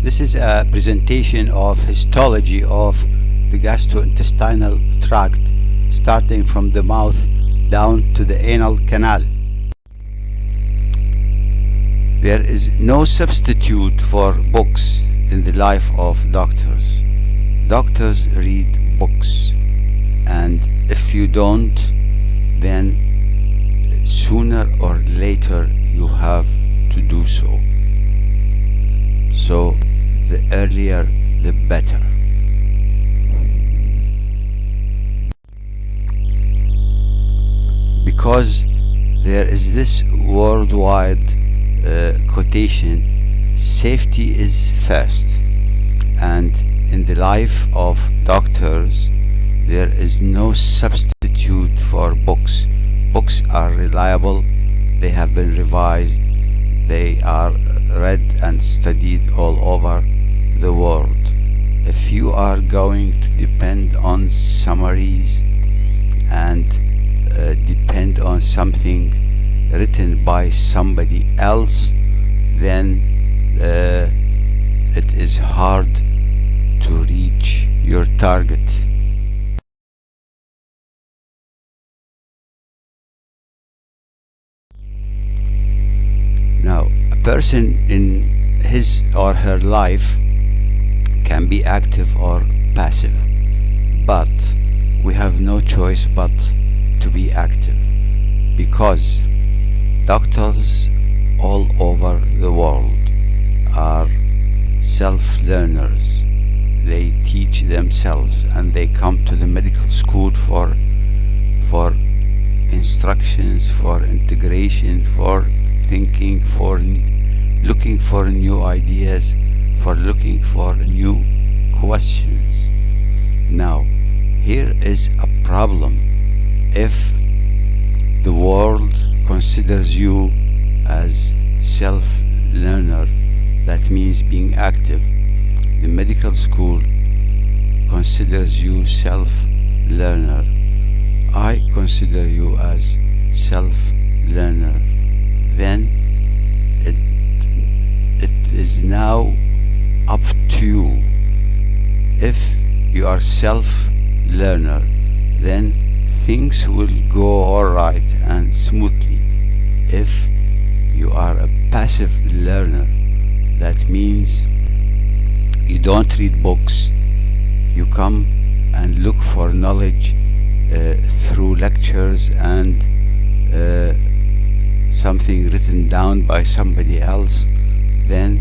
This is a presentation of histology of the gastrointestinal tract, starting from the mouth down to the anal canal. There is no substitute for books in the life of doctors. Doctors read books, and if you don't, then sooner or later you have to do so. So the earlier the better. Because there is this worldwide quotation, safety is first, and in the life of doctors there is no substitute for books. Books are reliable, they have been revised, they are read and studied all over the world. If you are going to depend on summaries and depend on something written by somebody else, then it is hard to reach your target. Now, a person in his or her life can be active or passive, but we have no choice but to be active, because doctors all over the world are self-learners. They teach themselves, and they come to the medical school for instructions, for integration, for thinking, for looking for new ideas, for looking for new questions. Now, here is a problem. If the world considers you as self-learner, that means being active. The medical school considers you self-learner. I consider you as self-learner. Then it is now up to you. If you are self-learner, then things will go alright and smoothly. If you are a passive learner, that means you don't read books, you come and look for knowledge through lectures and something written down by somebody else, then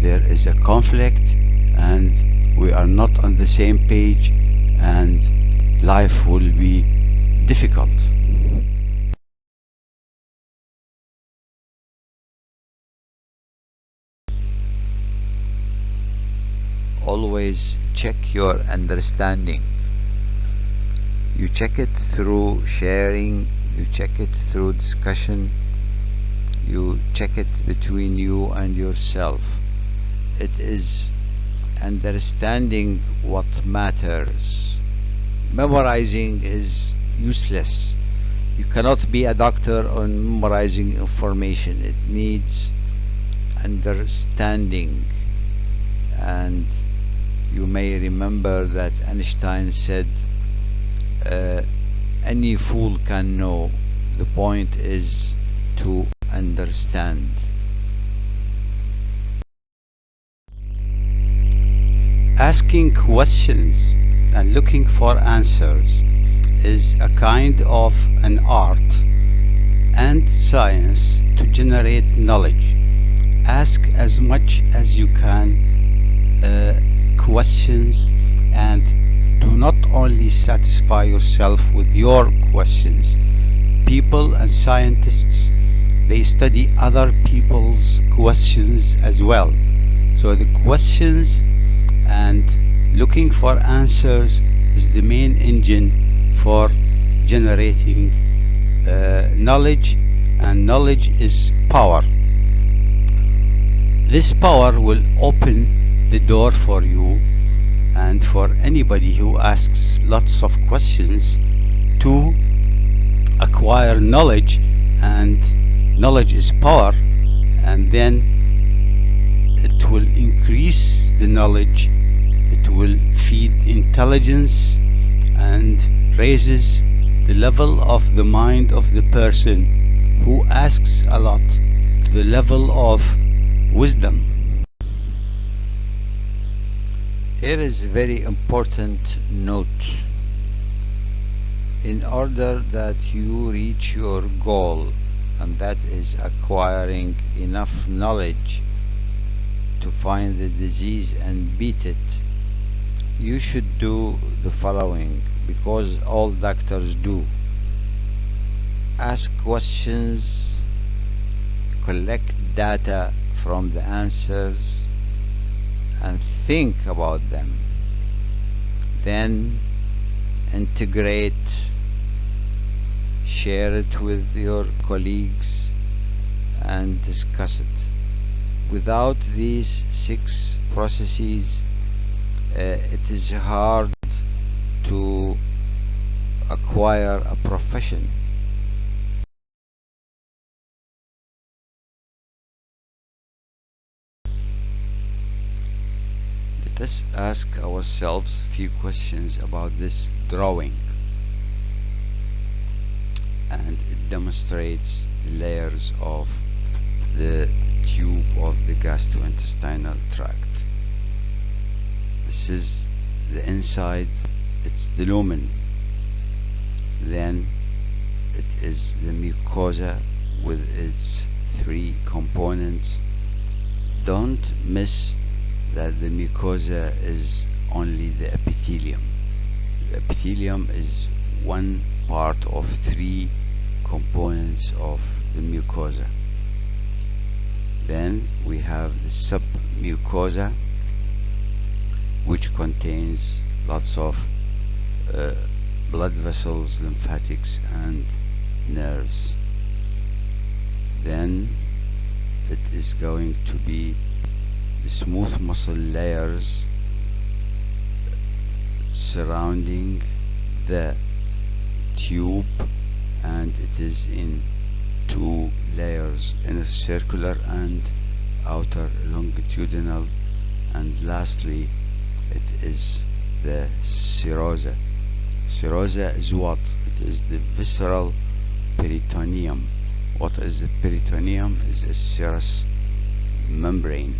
there is a conflict and we are not on the same page, and life will be difficult. Always check your understanding. You check it through sharing, you check it through discussion, you check it between you and yourself. It is understanding what matters. Memorizing is useless. You cannot be a doctor on memorizing information. It needs understanding. And you may remember that Einstein said, any fool can know. The point is to understand. Asking questions and looking for answers is a kind of an art and science to generate knowledge. Ask as much as you can questions, and do not only satisfy yourself with your questions. People and scientists, they study other people's questions as well. So the questions and looking for answers is the main engine for generating knowledge, and knowledge is power. This power will open the door for you and for anybody who asks lots of questions to acquire knowledge, and knowledge is power, and then it will increase the knowledge, it will feed intelligence and raises the level of the mind of the person who asks a lot to the level of wisdom. Here is a very important note. In order that you reach your goal, and that is acquiring enough knowledge to find the disease and beat it, you should do the following, because all doctors do. Ask questions, collect data from the answers, and think about them. Then integrate, share it with your colleagues, and discuss it. Without these 6 processes, it is hard to acquire a profession. Let us ask ourselves a few questions about this drawing, and it demonstrates the layers of the tube of the gastrointestinal tract. This is the inside, it's the lumen. Then it is the mucosa with its 3 components. Don't miss that the mucosa is only the epithelium. The epithelium is one part of 3 components of the mucosa. Then we have the submucosa, which contains lots of blood vessels, lymphatics, and nerves. Then it is going to be the smooth muscle layers surrounding the tube, and it is in 2 layers, inner circular and outer longitudinal. And lastly, it is the serosa. Serosa is what? It is the visceral peritoneum. What is the peritoneum? Is a serous membrane.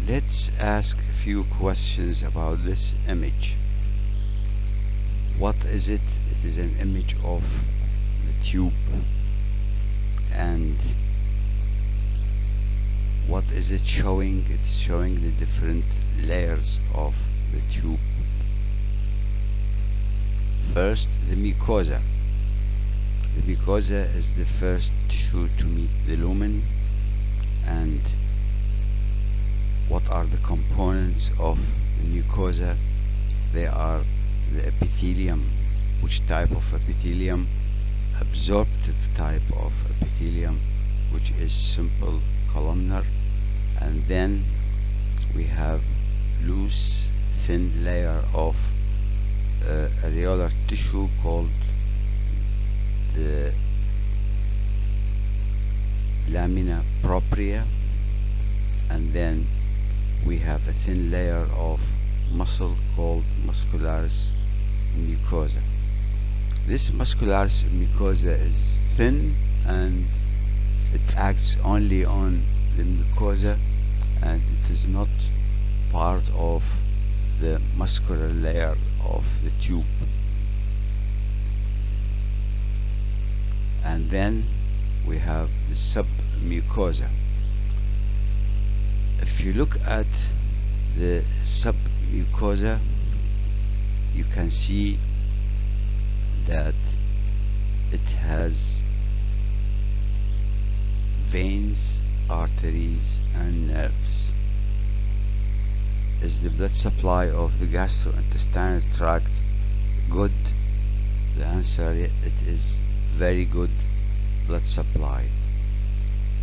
Let's ask a few questions about this image. What is it? It is an image of the tube. And what is it showing? It's showing the different layers of the tube. First, the mucosa. The mucosa is the first tissue to meet the lumen. And what are the components of the mucosa? They are the epithelium. Which type of epithelium? Absorptive type of epithelium, which is simple columnar. And then we have loose thin layer of areolar tissue called the lamina propria. And then we have a thin layer of muscle called muscularis mucosa. This muscularis mucosa is thin, and it acts only on the mucosa, and it is not part of the muscular layer of the tube. And then we have the submucosa. If you look at the submucosa, you can see that it has veins, arteries, and nerves. Is the blood supply of the gastrointestinal tract good? The answer, it is very good blood supply.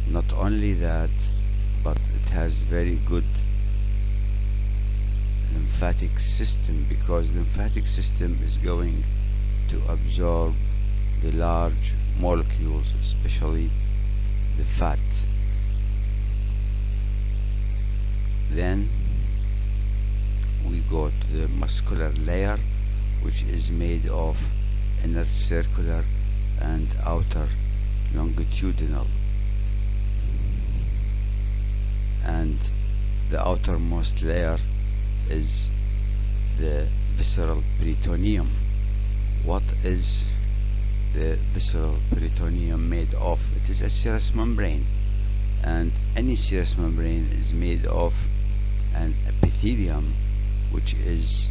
Not only that, but it has very good lymphatic system, because the lymphatic system is going to absorb the large molecules, especially the fat. Then we go to the muscular layer, which is made of inner circular and outer longitudinal, and the outermost layer is the visceral peritoneum. What is the visceral peritoneum made of? It is a serous membrane, and any serous membrane is made of an epithelium, which is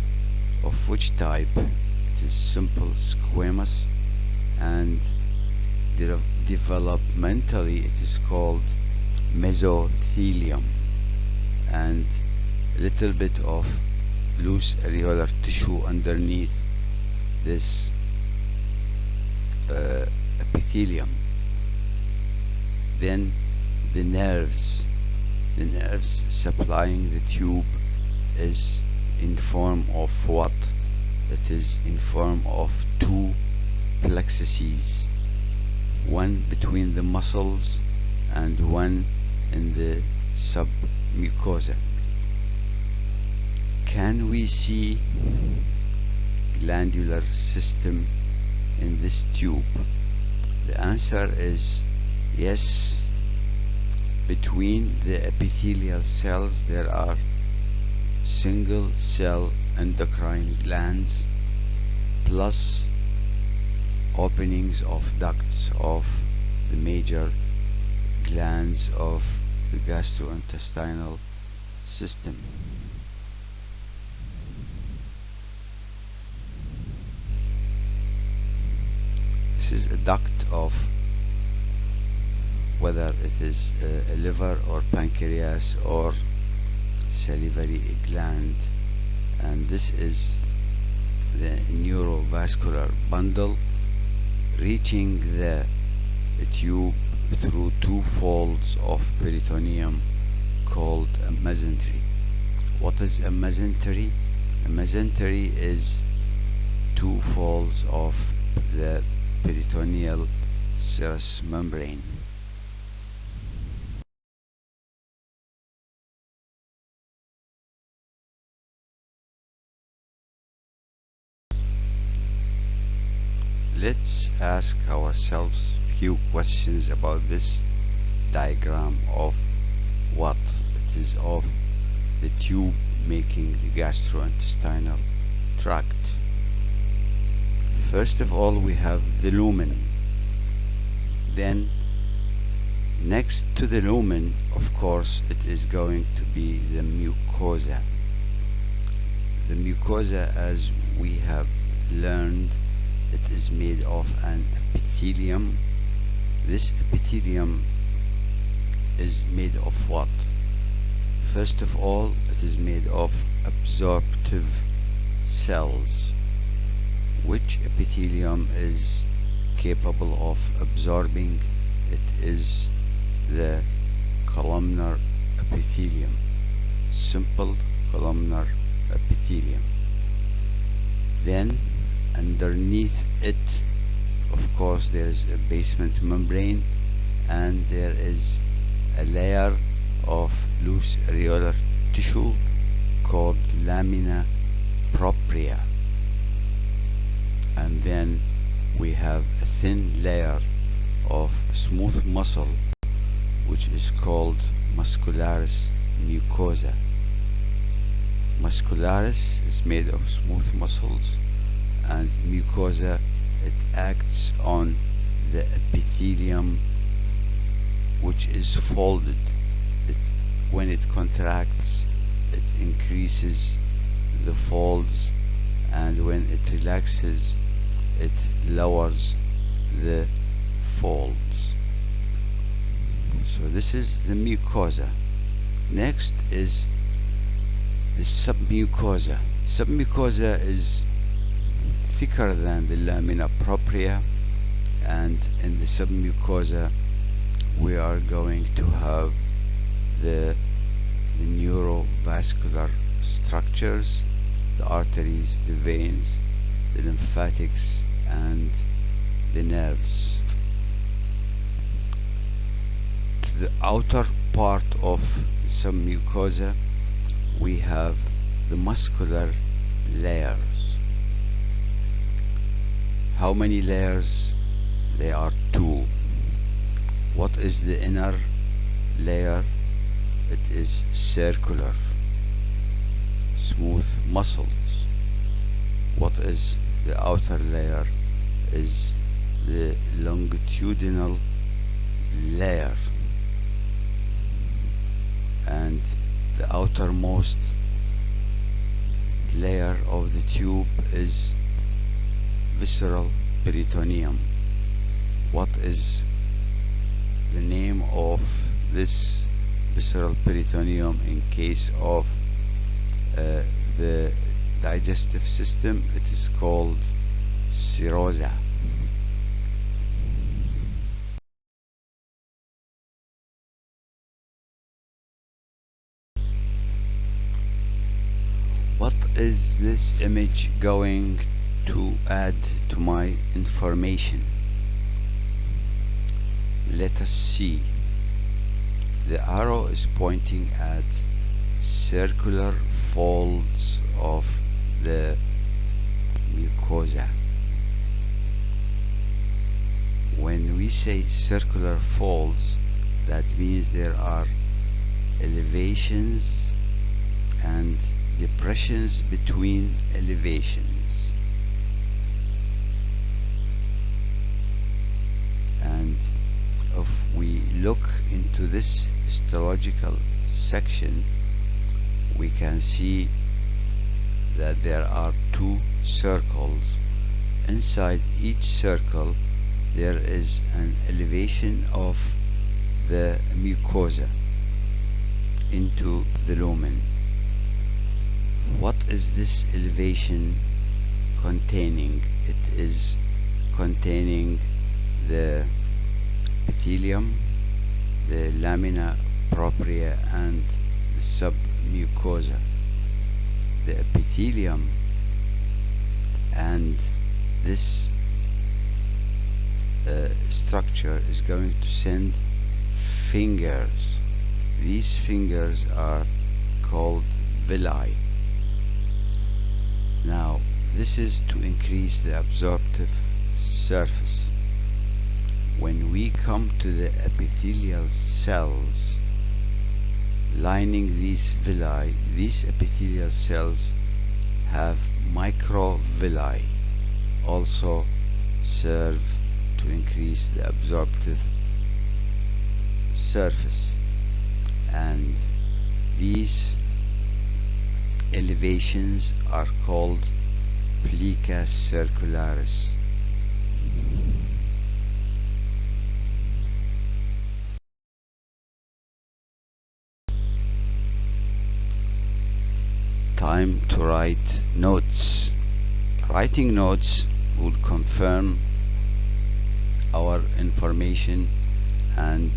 of which type? It is simple squamous, and developmentally it is called mesothelium, and a little bit of loose areolar tissue underneath this epithelium. Then the nerves supplying the tube is in form of what? It is in form of two plexuses, one between the muscles and one in the submucosa. Can we see glandular system in this tube? The answer is yes. Between the epithelial cells there are single cell endocrine glands plus openings of ducts of the major glands of the gastrointestinal system. This is a duct of whether it is a liver or pancreas or salivary gland, and this is the neurovascular bundle reaching the tube through two folds of peritoneum called a mesentery. What is a mesentery? A mesentery is two folds of the peritoneal serous membrane. Let's ask ourselves few questions about this diagram of what it is of the tube making the gastrointestinal tract. First of all, we have the lumen. Then next to the lumen, of course, it is going to be the mucosa. The mucosa, as we have learned, it is made of an epithelium. This epithelium is made of what? First of all, it is made of absorptive cells. Which epithelium is capable of absorbing? It is the columnar epithelium, simple columnar epithelium. Then underneath it, of course, there is a basement membrane, and there is a layer of loose areolar tissue called lamina propria, and then we have a thin layer of smooth muscle which is called muscularis mucosa. Muscularis is made of smooth muscles, and mucosa, it acts on the epithelium which is folded. When it contracts, it increases the folds, and when it relaxes, it lowers the folds. So this is the mucosa. Next is the submucosa. Submucosa is thicker than the lamina propria, and in the submucosa we are going to have the neurovascular structures, the arteries, the veins, the lymphatics, and the nerves. the outer part of submucosa, we have the muscular layers. How many layers? There are two. What is the inner layer? It is circular, smooth muscles. What is the outer layer? Is the longitudinal layer, and the outermost layer of the tube is visceral peritoneum. What is the name of this visceral peritoneum in case of the digestive system? It is called serosa. What is this image going to add to my information? Let us see. The arrow is pointing at circular folds of the mucosa. When we say circular folds, that means there are elevations and depressions between elevations, and if we look into this histological section, we can see that there are two circles. Inside each circle there is an elevation of the mucosa into the lumen. What is this elevation containing? It is containing the epithelium, the lamina propria, and the submucosa. The epithelium and this structure is going to send fingers. These fingers are called villi. Now, this is to increase the absorptive surface. When we come to the epithelial cells lining these villi, these epithelial cells have microvilli, also serve to increase the absorptive surface, and these elevations are called plica circularis. Time to write notes. Writing notes will confirm our information and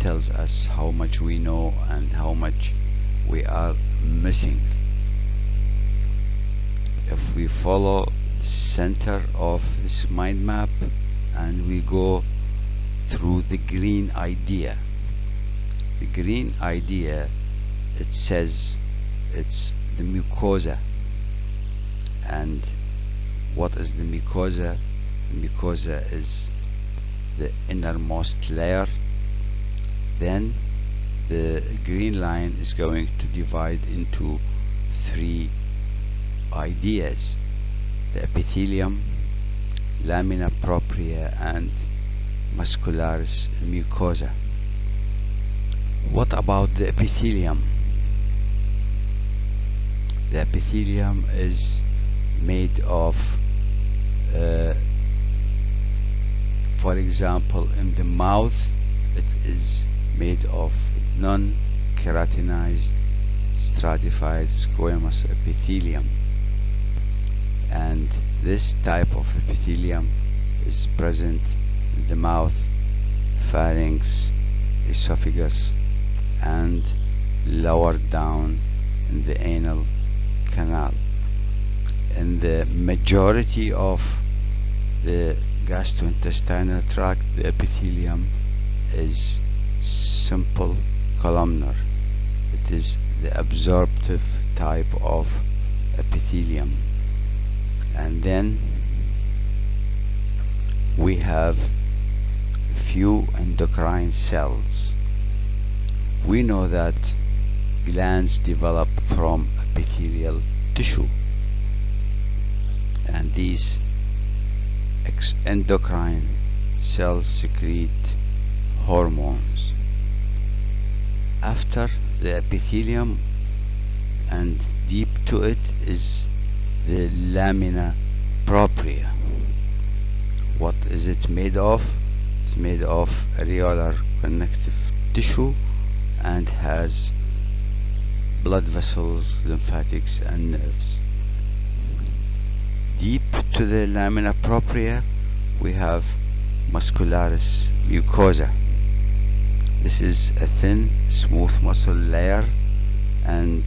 tells us how much we know and how much we are missing. If we follow the center of this mind map and we go through the green idea, it says it's the mucosa. And what is the mucosa? The mucosa is the innermost layer. Then the green line is going to divide into three ideas: the epithelium, lamina propria, and muscularis mucosa. What about the epithelium? The epithelium is made of for example, in the mouth it is made of non-keratinized stratified squamous epithelium, and this type of epithelium is present in the mouth, pharynx, esophagus, and lower down in the anal canal. In the majority of the gastrointestinal tract, the epithelium is simple columnar. It is the absorptive type of epithelium. And then we have few endocrine cells. We know that glands develop from epithelial tissue, and these endocrine cells secrete hormones. After the epithelium and deep to it is the lamina propria. What is it made of? It's made of areolar connective tissue and has blood vessels, lymphatics, and nerves. Deep to the lamina propria we have muscularis mucosa. This is a thin, smooth muscle layer, and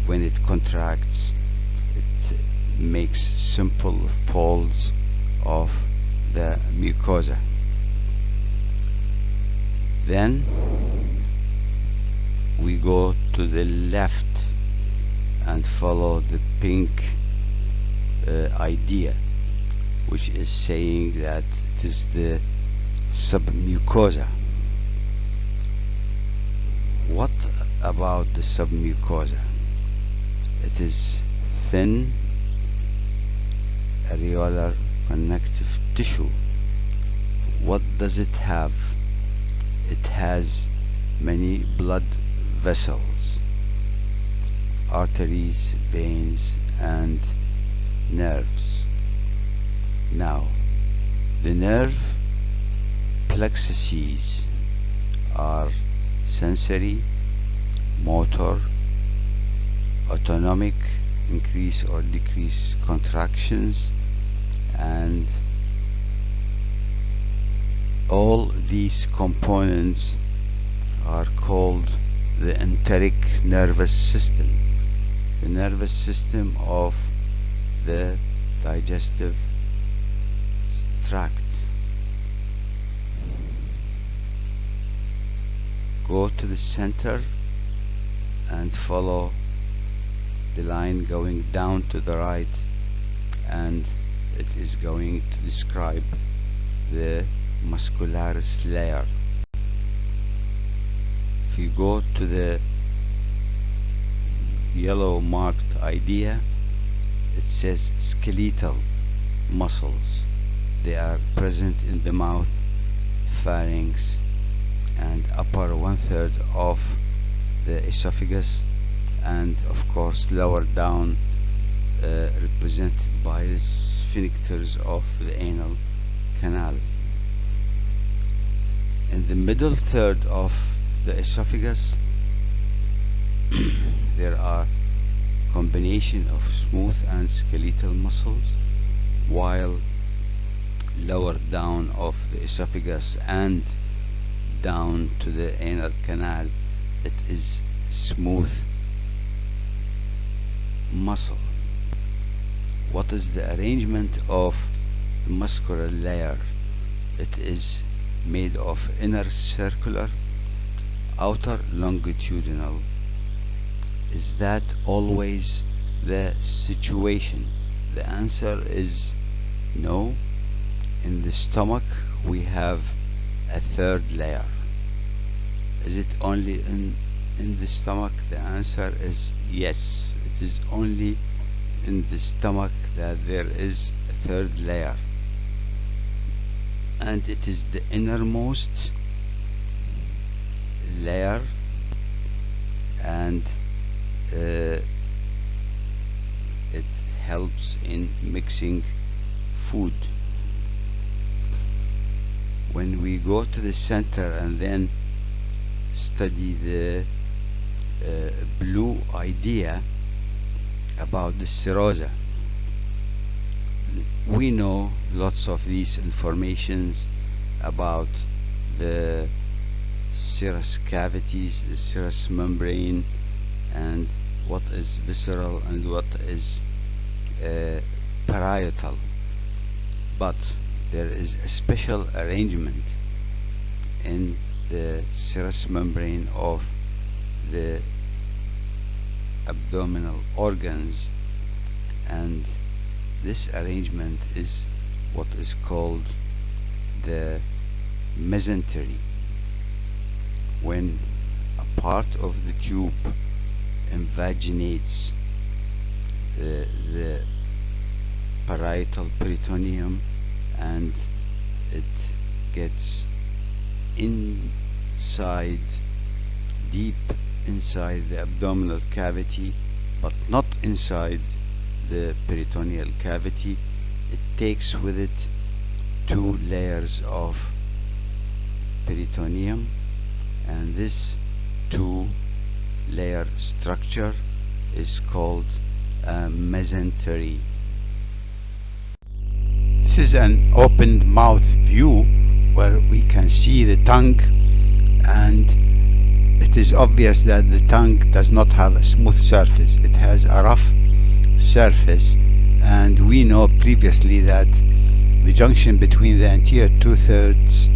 when it contracts, it makes simple folds of the mucosa. Then we go to the left and follow the pink idea, which is saying that it is the submucosa. What about the submucosa? It is thin areolar connective tissue. What does it have? It has many blood vessels, arteries, veins, and nerves. Now, the nerve plexuses are sensory, motor, autonomic, increase or decrease contractions, and all these components are called the enteric nervous system, the nervous system of the digestive tract. Go to the center and follow the line going down to the right, and it is going to describe the muscularis layer. If you go to the yellow marked idea, it says skeletal muscles. They are present in the mouth, pharynx, and upper 1/3 of the esophagus, and of course lower down, represented by the sphincters of the anal canal. In the middle third of the esophagus there are combination of smooth and skeletal muscles, while lower down of the esophagus and down to the anal canal it is smooth muscle. What is the arrangement of the muscular layer? It is made of inner circular, outer longitudinal. Is that always the situation? The answer is no. In the stomach we have a third layer. Is it only in the stomach? The answer is yes. It is only in the stomach that there is a third layer, and it is the innermost layer, and it helps in mixing food. When we go to the center and then study the blue idea about the serosa, we know lots of these informations about the serous cavities, the serous membrane, and what is visceral and what is parietal. But there is a special arrangement in the serous membrane of the abdominal organs, and this arrangement is what is called the mesentery. When a part of the tube invaginates the parietal peritoneum and it gets inside, deep inside the abdominal cavity, but not inside the peritoneal cavity, it takes with it two layers of peritoneum, and this two-layer structure is called a mesentery. This is an open mouth view where we can see the tongue, and it is obvious that the tongue does not have a smooth surface. It has a rough surface, and we know previously that the junction between the anterior 2/3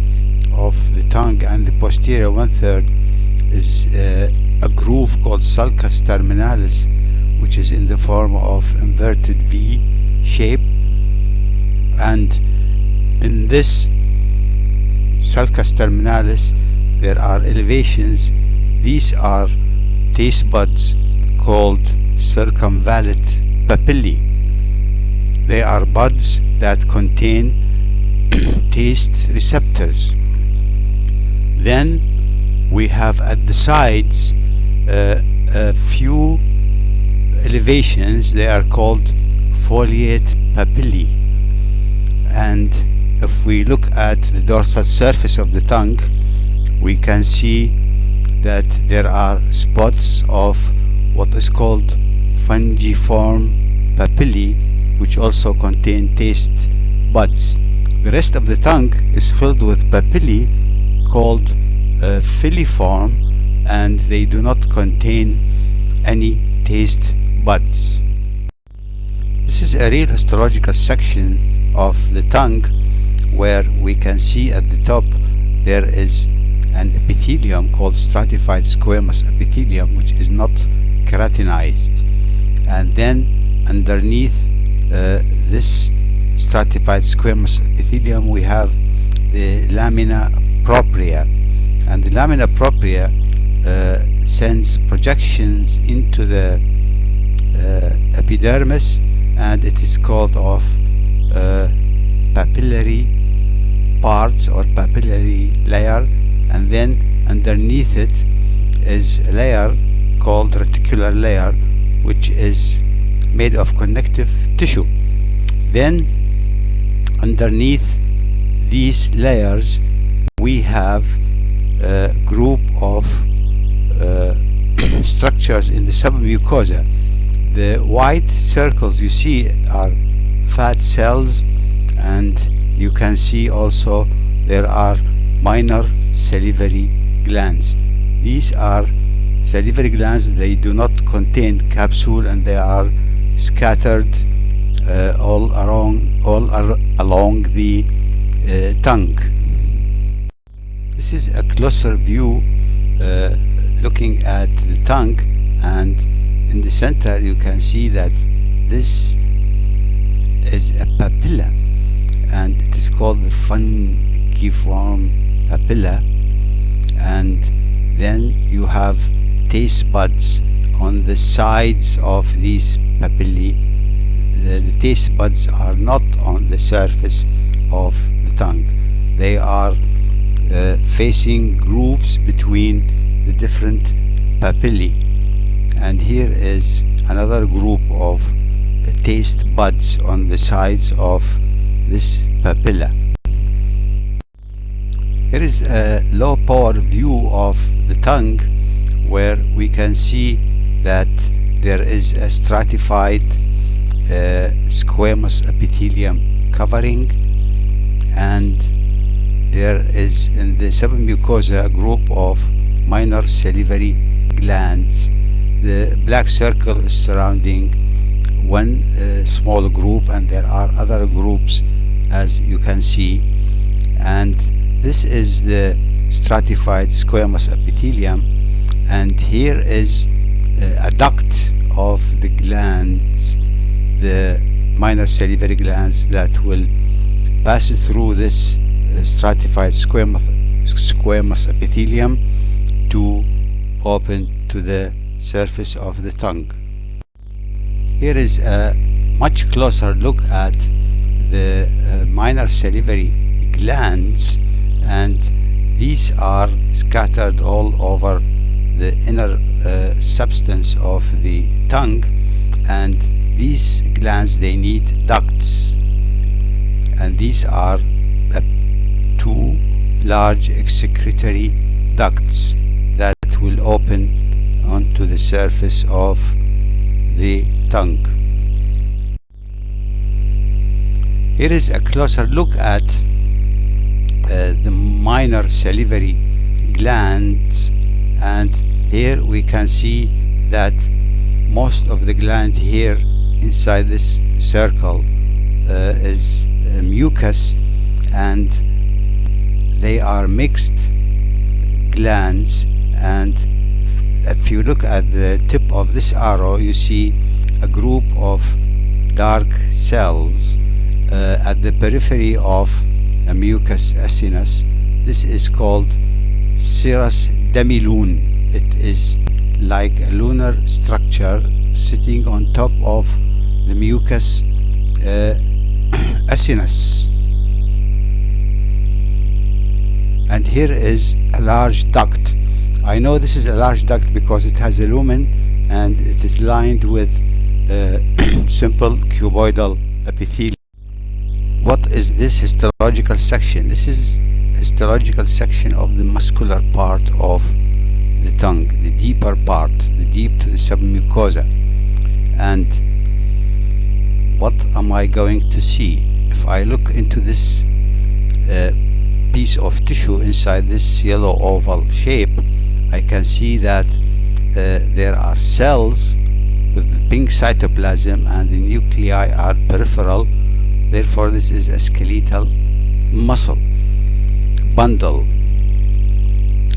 of the tongue and the posterior 1/3 is a groove called sulcus terminalis, which is in the form of inverted V shape, and in this sulcus terminalis there are elevations. These are taste buds called circumvallate papillae. They are buds that contain taste receptors. Then we have at the sides a few elevations. They are called foliate papillae, and if we look at the dorsal surface of the tongue, we can see that there are spots of what is called fungiform papillae, which also contain taste buds. The rest of the tongue is filled with papillae called filiform, and they do not contain any taste buds. This is a real histological section of the tongue, where we can see at the top there is an epithelium called stratified squamous epithelium, which is not keratinized, and then underneath this stratified squamous epithelium we have the lamina propria, and the lamina propria sends projections into the epidermis, and it is called of papillary parts or papillary layer, and then underneath it is a layer called reticular layer, which is made of connective tissue. Then underneath these layers we have a group of structures in the submucosa. The white circles you see are fat cells, and you can see also there are minor salivary glands. These are salivary glands. They do not contain capsule, and they are scattered all along the tongue. This is a closer view looking at the tongue, and in the center you can see that this is a papilla, and it is called the fungiform papilla, and then you have taste buds on the sides of these papillae. The taste buds are not on the surface of the tongue. They are facing grooves between the different papillae, and here is another group of taste buds on the sides of this papilla. Here is a low power view of the tongue, where we can see that there is a stratified squamous epithelium covering, and there is in the submucosa a group of minor salivary glands. The black circle is surrounding one small group, and there are other groups as you can see, and this is the stratified squamous epithelium, and here is a duct of the glands, the minor salivary glands, that will pass through this stratified squamous epithelium to open to the surface of the tongue. Here is a much closer look at the minor salivary glands, and these are scattered all over the inner substance of the tongue, and these glands, they need ducts, and these are two large excretory ducts that will open onto the surface of the tongue. Here is a closer look at the minor salivary glands, and here we can see that most of the gland here inside this circle is mucus, and they are mixed glands. And if you look at the tip of this arrow, you see a group of dark cells at the periphery of a mucus acinus. This is called cirrus demilune. It is like a lunar structure sitting on top of the mucus acinus. And here is a large duct. I know this is a large duct because it has a lumen and it is lined with simple cuboidal epithelium. What is this histological section? This is histological section of the muscular part of the tongue, the deeper part, the deep to the submucosa. And what am I going to see? If I look into this piece of tissue inside this yellow oval shape, I can see that there are cells with the pink cytoplasm and the nuclei are peripheral. Therefore, this is a skeletal muscle bundle.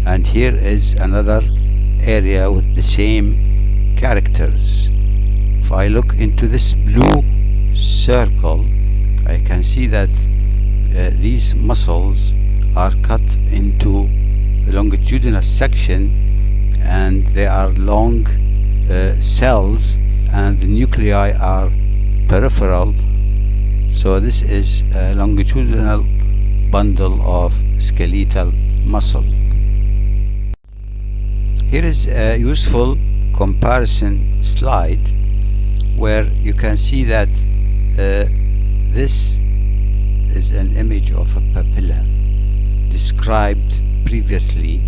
And here is another area with the same characters. If I look into this blue circle, I can see that these muscles are cut into a longitudinal section, and they are long cells, and the nuclei are peripheral. So this is a longitudinal bundle of skeletal muscle. Here is a useful comparison slide where you can see that this is an image of a papilla described previously,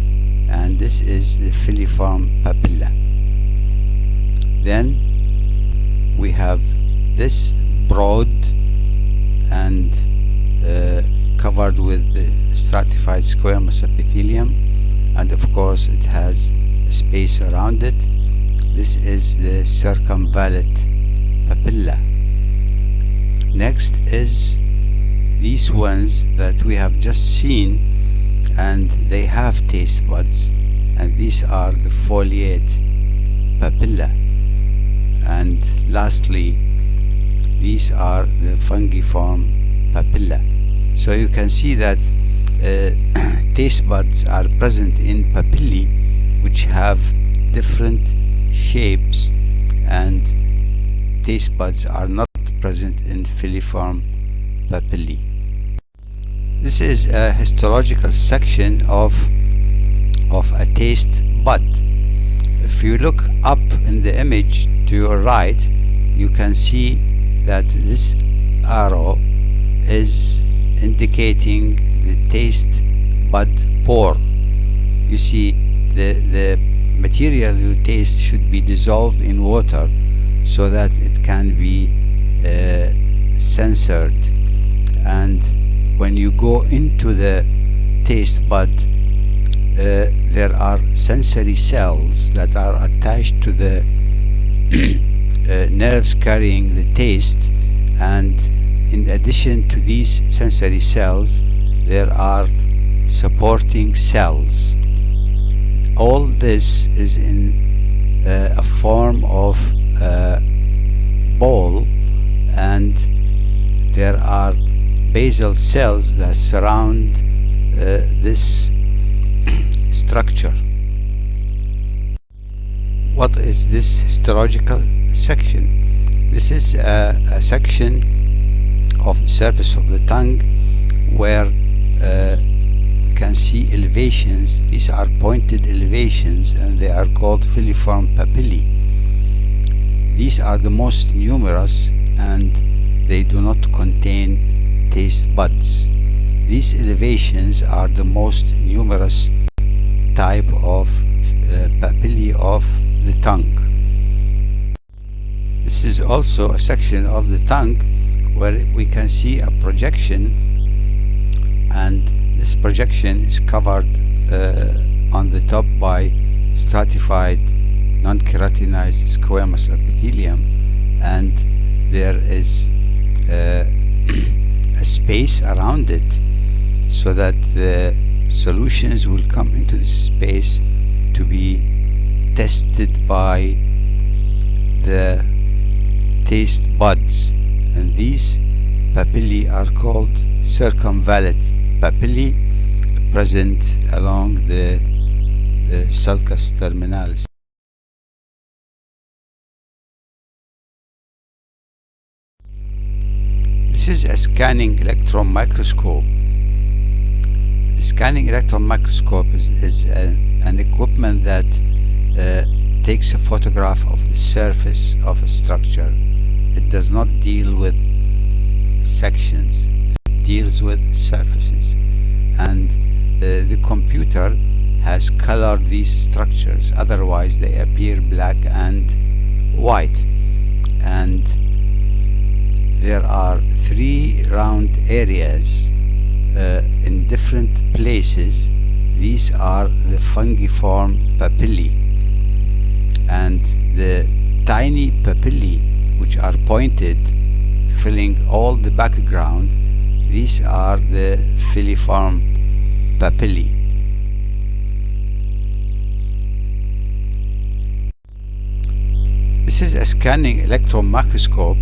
and this is the filiform papilla. Then we have this broad and covered with the stratified squamous epithelium, and of course it has a space around it. This is the circumvallate papilla. Next is these ones that we have just seen, and they have taste buds, and these are the foliate papilla. And lastly, these are the fungiform papilla. So you can see that taste buds are present in papillae, which have different shapes, and taste buds are not present in filiform papillae. This is a histological section of a taste bud. If you look up in the image to your right, you can see that this arrow is indicating the taste bud pore. You see, the material you taste should be dissolved in water so that it can be censored. And when you go into the taste bud, there are sensory cells that are attached to the nerves carrying the taste, and in addition to these sensory cells, there are supporting cells. All this is in a form of ball, and there are basal cells that surround this structure. What is this histological section? This is a section of the surface of the tongue where you can see elevations. These are pointed elevations, and they are called filiform papillae. These are the most numerous, and they do not contain taste buds. These elevations are the most numerous type of papillae of the tongue. This is also a section of the tongue where we can see a projection, and this projection is covered on the top by stratified non-keratinized squamous epithelium, and there is a space around it so that the solutions will come into this space to be tested by the taste buds. And these papillae are called circumvallate papillae, present along the sulcus terminalis. This is a scanning electron microscope. The scanning electron microscope is an equipment that takes a photograph of the surface of a structure. It does not deal with sections, it deals with surfaces. And the computer has colored these structures, otherwise they appear black and white. And there are 3 round areas in different places. These are the fungiform papillae, and the tiny papillae which are pointed, filling all the background, these are the filiform papillae. This is a scanning electron microscope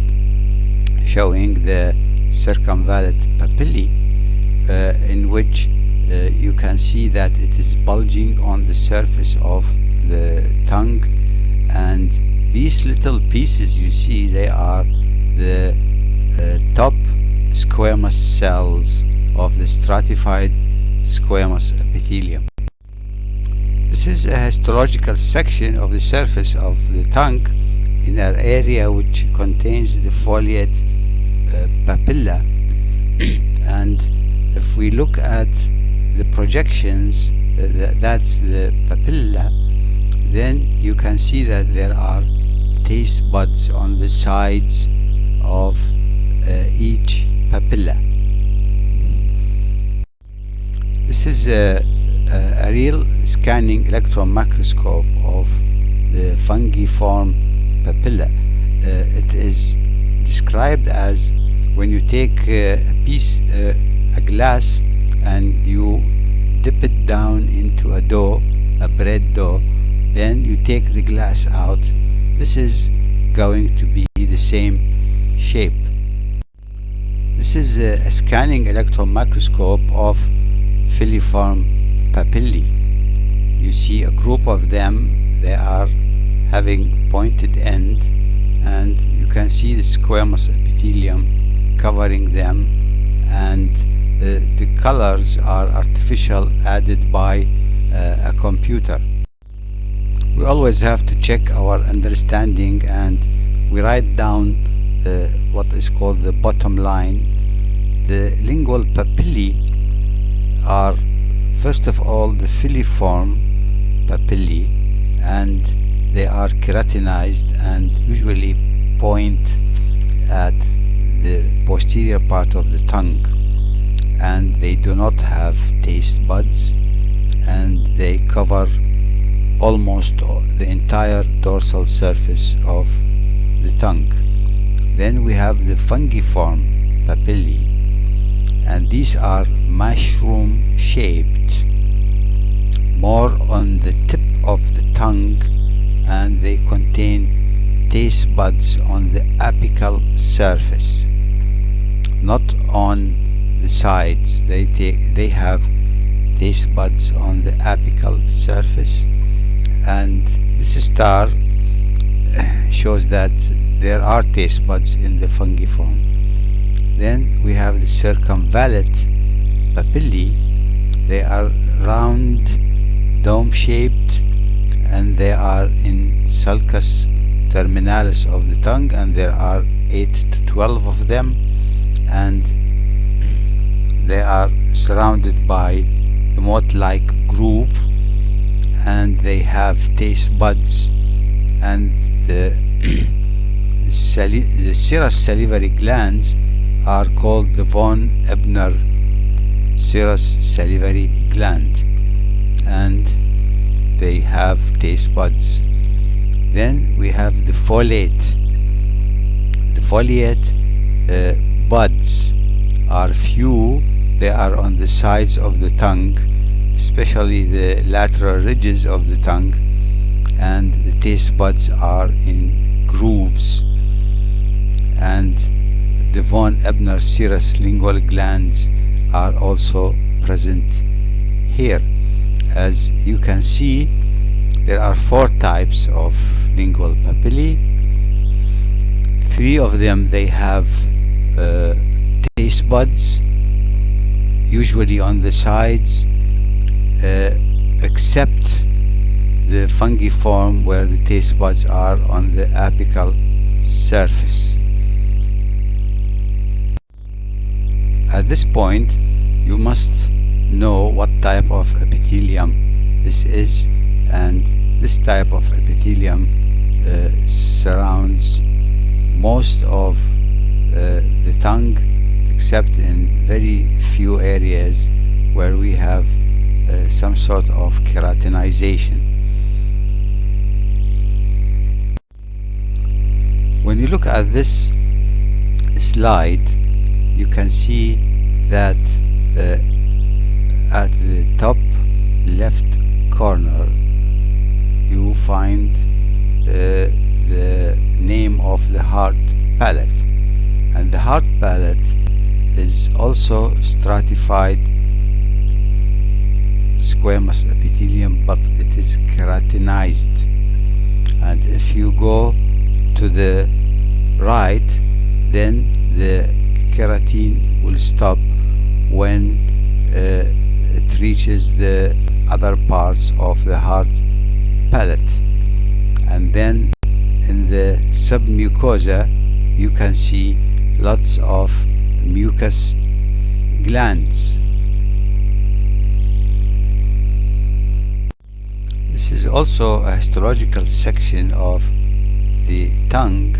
showing the circumvallate papillae, in which you can see that it is bulging on the surface of the tongue, and these little pieces you see, they are the top squamous cells of the stratified squamous epithelium. This is a histological section of the surface of the tongue in an area which contains the foliate papilla, and if we look at the projections, that's the papilla, then you can see that there are taste buds on the sides of each papilla. This is a real scanning electron microscope of the fungiform papilla. It is described as when you take a glass and you dip it down into a dough, a bread dough, then you take the glass out. This is going to be the same shape. This is a scanning electron microscope of filiform papillae. You see a group of them, they are having pointed end, and you can see the squamous epithelium covering them, and the colors are artificial, added by a computer. We always have to check our understanding, and we write down what is called the bottom line. The lingual papillae are first of all the filiform papillae, and they are keratinized and usually point at the posterior part of the tongue, and they do not have taste buds, and they cover almost the entire dorsal surface of the tongue. Then we have the fungiform papillae, and these are mushroom shaped, taste buds on the apical surface, not on the sides. They have taste buds on the apical surface, and this star shows that there are taste buds in the fungiform. Then we have the circumvallate papillae. They are round, dome-shaped, and they are in sulcus terminalis of the tongue, and there are 8 to 12 of them, and they are surrounded by a moat-like groove, and they have taste buds, and the serous salivary glands are called the von Ebner serous salivary gland, and they have taste buds. Then we have the foliate. The foliate buds are few. They are on the sides of the tongue, especially the lateral ridges of the tongue, and the taste buds are in grooves. And the von Ebner serous lingual glands are also present here. As you can see, there are 4 types of lingual papillae. 3 of them, they have taste buds, usually on the sides, except the fungiform, where the taste buds are on the apical surface. At this point, you must know what type of epithelium this is, and this type of epithelium surrounds most of the tongue, except in very few areas where we have some sort of keratinization. When you look at this slide, you can see that at the top left corner you find the name of the hard palate, and the hard palate is also stratified squamous epithelium, but it is keratinized. And if you go to the right, then the keratin will stop when it reaches the other parts of the hard palate. And then in the submucosa you can see lots of mucus glands. This is also a histological section of the tongue,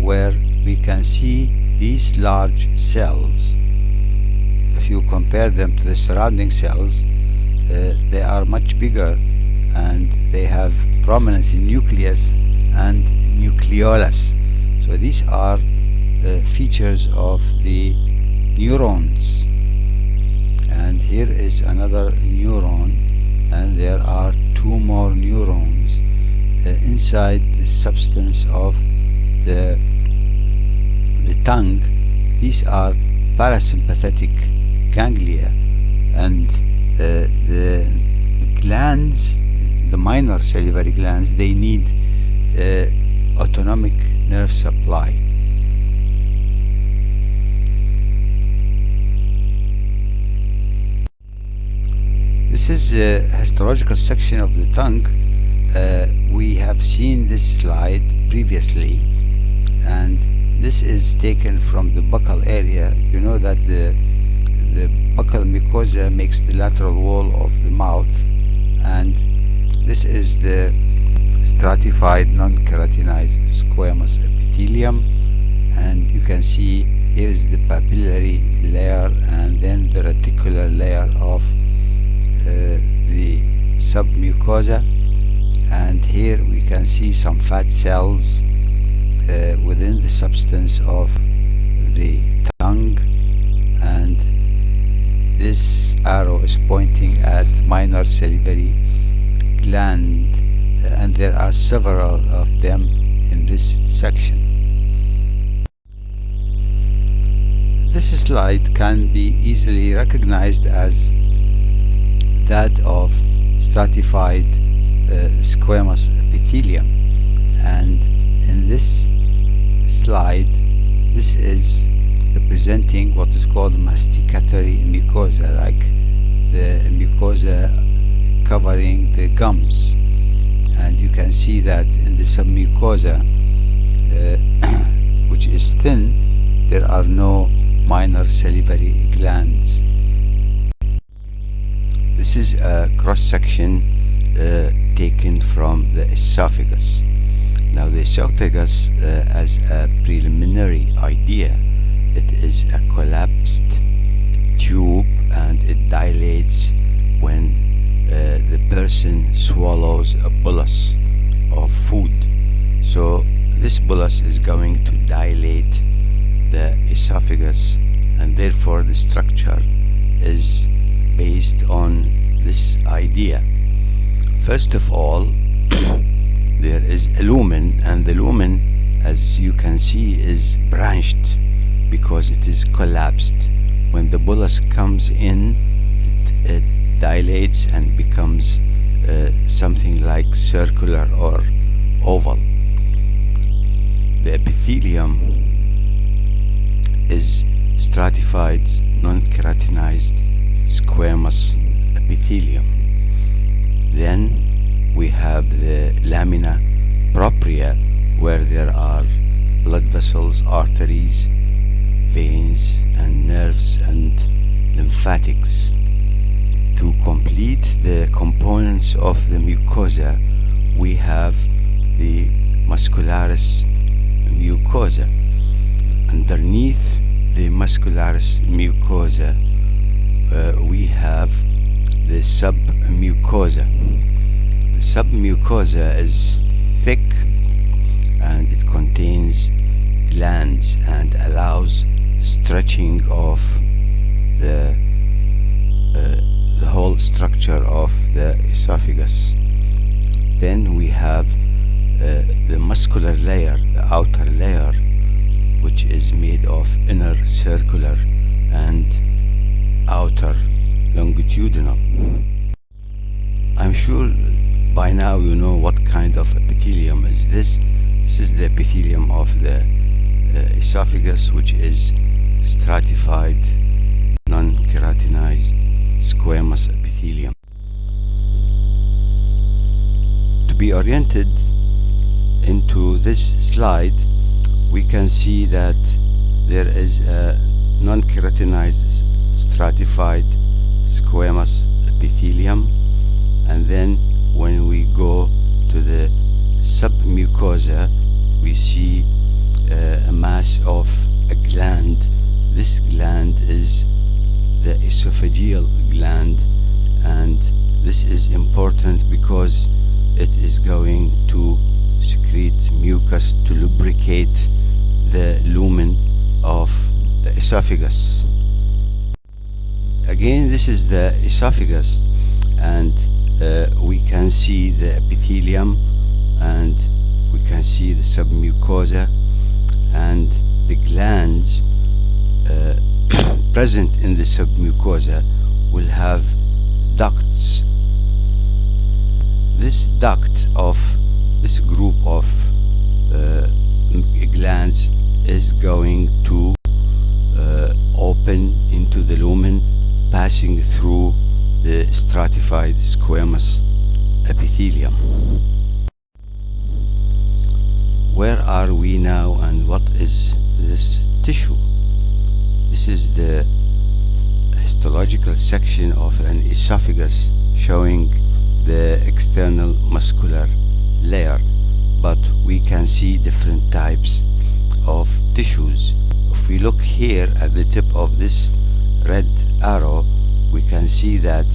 where we can see these large cells. If you compare them to the surrounding cells, they are much bigger, and they have prominent nucleus and nucleolus. So these are features of the neurons. And here is another neuron, and there are 2 more neurons inside the substance of the tongue. These are parasympathetic ganglia, and the glands, the minor salivary glands, they need autonomic nerve supply. This is a histological section of the tongue. We have seen this slide previously, and this is taken from the buccal area. You know that the buccal mucosa makes the lateral wall of the mouth, and this is the stratified non-keratinized squamous epithelium. And you can see here is the papillary layer, and then the reticular layer of the submucosa, and here we can see some fat cells within the substance of the tongue, and this arrow is pointing at minor salivary gland, and there are several of them in this section. This slide can be easily recognized as that of stratified squamous epithelium, and in this slide this is representing what is called masticatory mucosa, like the mucosa covering the gums. And you can see that in the submucosa, which is thin, there are no minor salivary glands. This is a cross-section taken from the esophagus. Now the esophagus, as a preliminary idea, it is a collapsed tube and it dilates when the person swallows a bolus of food. So this bolus is going to dilate the esophagus, and therefore the structure is based on this idea. First of all, there is a lumen, and the lumen, as you can see, is branched because it is collapsed. When the bolus comes in, it dilates and becomes something like circular or oval. The epithelium is stratified non-keratinized squamous epithelium. Then we have the lamina propria, where there are blood vessels, arteries, veins and nerves and lymphatics. To complete the components of the mucosa, we have the muscularis mucosa. Underneath the muscularis mucosa, we have the submucosa. The submucosa is thick and it contains glands and allows stretching of the whole structure of the esophagus. Then we have the muscular layer, the outer layer, which is made of inner circular and outer longitudinal. I'm sure by now you know what kind of epithelium is this. This is the epithelium of the esophagus, which is stratified non-keratinized squamous epithelium. To be oriented into this slide, we can see that there is a non-keratinized stratified squamous epithelium, and then when we go to the submucosa, we see a mass of a gland. This gland is the esophageal gland, and this is important because it is going to secrete mucus to lubricate the lumen of the esophagus. Again, this is the esophagus, and we can see the epithelium, and we can see the submucosa, and the glands present in the submucosa will have ducts. This duct of this group of glands is going to open into the lumen, passing through the stratified squamous epithelium. Where are we now, and what is this tissue? This is the histological section of an esophagus showing the external muscular layer, but we can see different types of tissues. If we look here at the tip of this red arrow, we can see that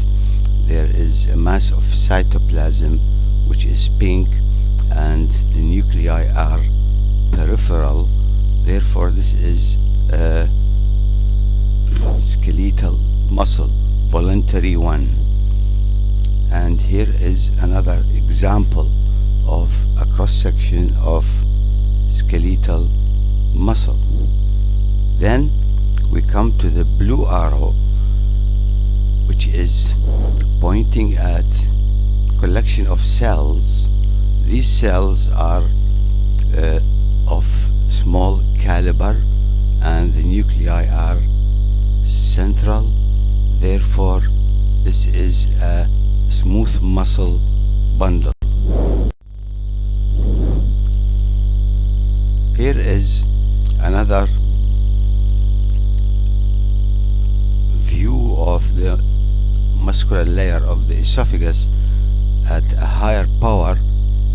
there is a mass of cytoplasm which is pink, and the nuclei are peripheral. Therefore, this is a skeletal muscle, voluntary one. And here is another example of a cross-section of skeletal muscle. Then we come to the blue arrow, which is pointing at collection of cells. These cells are of small caliber and the nuclei are central. Therefore, this is a smooth muscle bundle. Here is another view of the muscular layer of the esophagus at a higher power,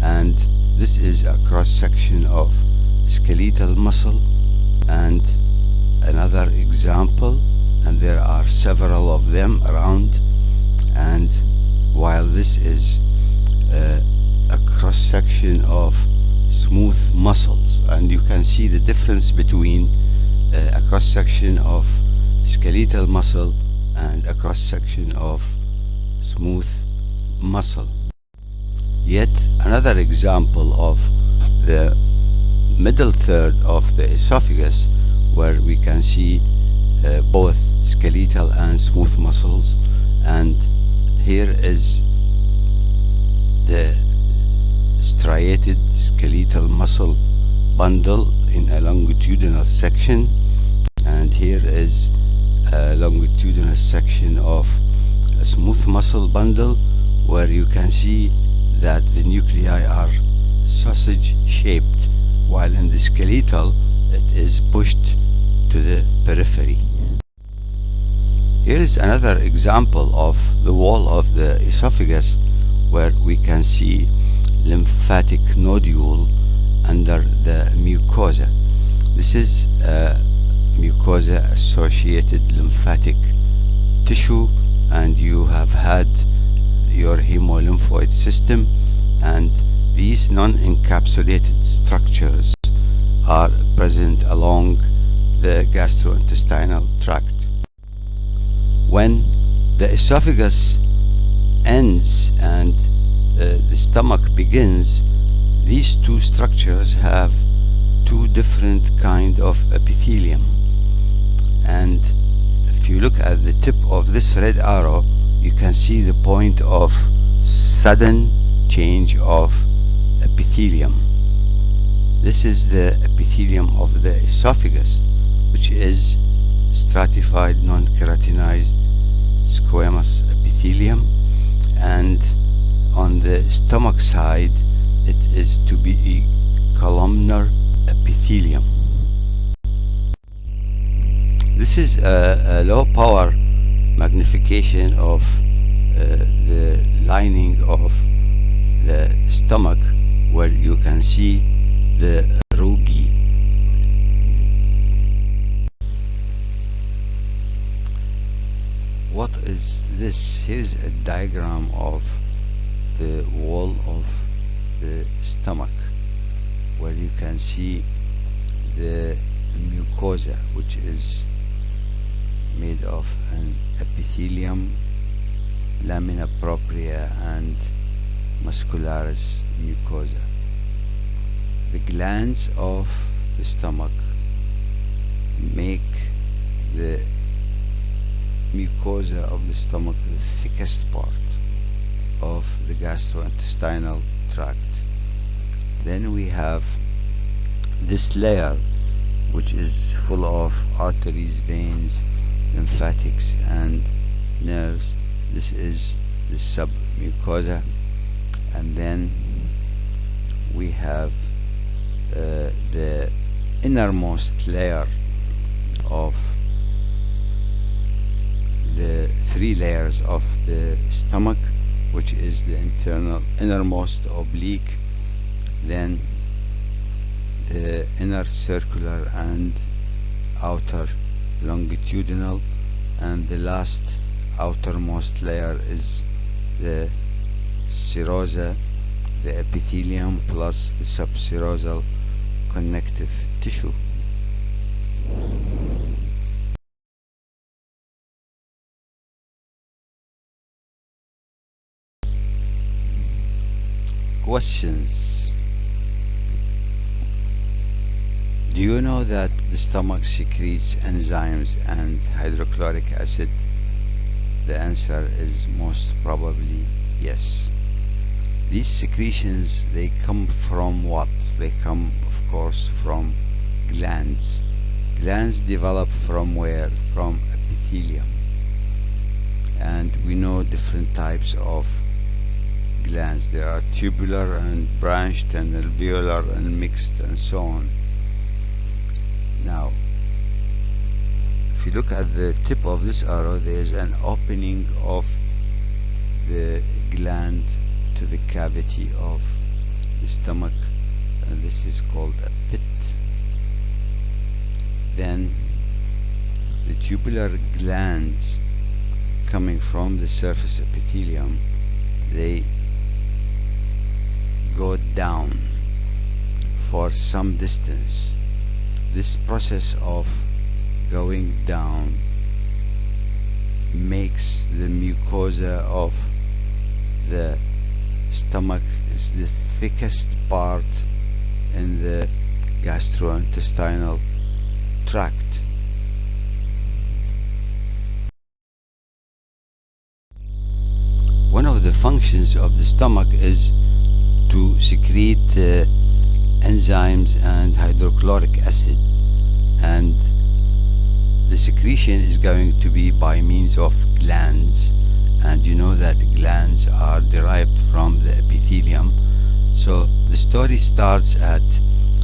and this is a cross section of skeletal muscle. And another example, and there are several of them around, and while this is a cross section of smooth muscles, and you can see the difference between a cross section of skeletal muscle and a cross section of smooth muscle. Yet another example of the middle third of the esophagus, where we can see both skeletal and smooth muscles, and here is the striated skeletal muscle bundle in a longitudinal section, and here is a longitudinal section of a smooth muscle bundle, where you can see that the nuclei are sausage shaped, while in the skeletal it is pushed to the periphery. Here is another example of the wall of the esophagus, where we can see lymphatic nodule under the mucosa. This is a mucosa associated lymphatic tissue, and you have had your hemolymphoid system, and these non-encapsulated structures are present along the gastrointestinal tract. When the esophagus ends and the stomach begins, these two structures have two different kind of epithelium, and if you look at the tip of this red arrow, you can see the point of sudden change of epithelium. This is the epithelium of the esophagus, which is stratified non-keratinized squamous epithelium, and on the stomach side it is to be a columnar epithelium. This is a low power magnification of the lining of the stomach, where you can see the rugae. What is this? Here's a diagram of the wall of the stomach, where you can see the mucosa, which is made of an epithelium, lamina propria and muscularis mucosa. The glands of the stomach make the mucosa of the stomach the thickest part of the gastrointestinal tract. Then we have this layer, which is full of arteries, veins, lymphatics and nerves. This is the submucosa, and then we have the innermost layer of the three layers of the stomach, which is the innermost oblique, then the inner circular and outer longitudinal, and the last outermost layer is the serosa, the epithelium plus the subserosal connective tissue. Questions? Do you know that the stomach secretes enzymes and hydrochloric acid? The answer is most probably yes. These secretions, they come from what? They come, of course, from glands. Glands develop from where? From epithelium. And we know different types of glands. There are tubular and branched and alveolar and mixed and so on. Now, if you look at the tip of this arrow, there is an opening of the gland to the cavity of the stomach, and this is called a pit. Then the tubular glands coming from the surface epithelium, they go down for some distance. This process of going down makes the mucosa of the stomach is the thickest part in the gastrointestinal tract. One of the functions of the stomach is to secrete enzymes and hydrochloric acids, and the secretion is going to be by means of glands, and you know that glands are derived from the epithelium. So the story starts at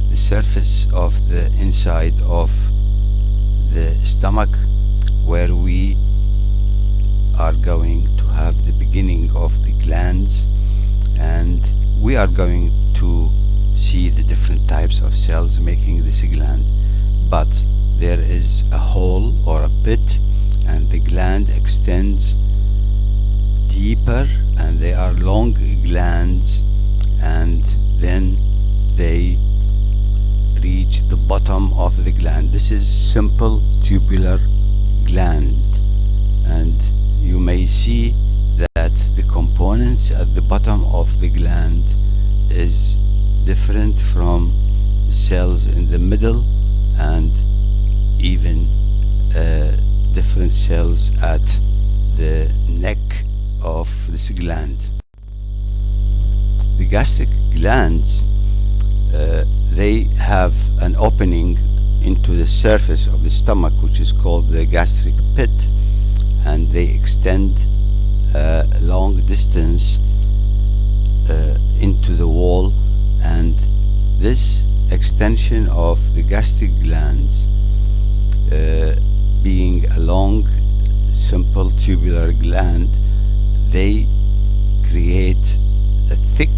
the surface of the inside of the stomach, where we are going to have the beginning of the glands, and we are going to see the different types of cells making this gland. But there is a hole or a pit, and the gland extends deeper, and they are long glands, and then they reach the bottom of the gland. This is simple tubular gland, and you may see that the components at the bottom of the gland is different from the cells in the middle, and even different cells at the neck of this gland. The gastric glands, they have an opening into the surface of the stomach, which is called the gastric pit, and they extend a long distance into the wall, and this extension of the gastric glands, being a long simple tubular gland, they create a thick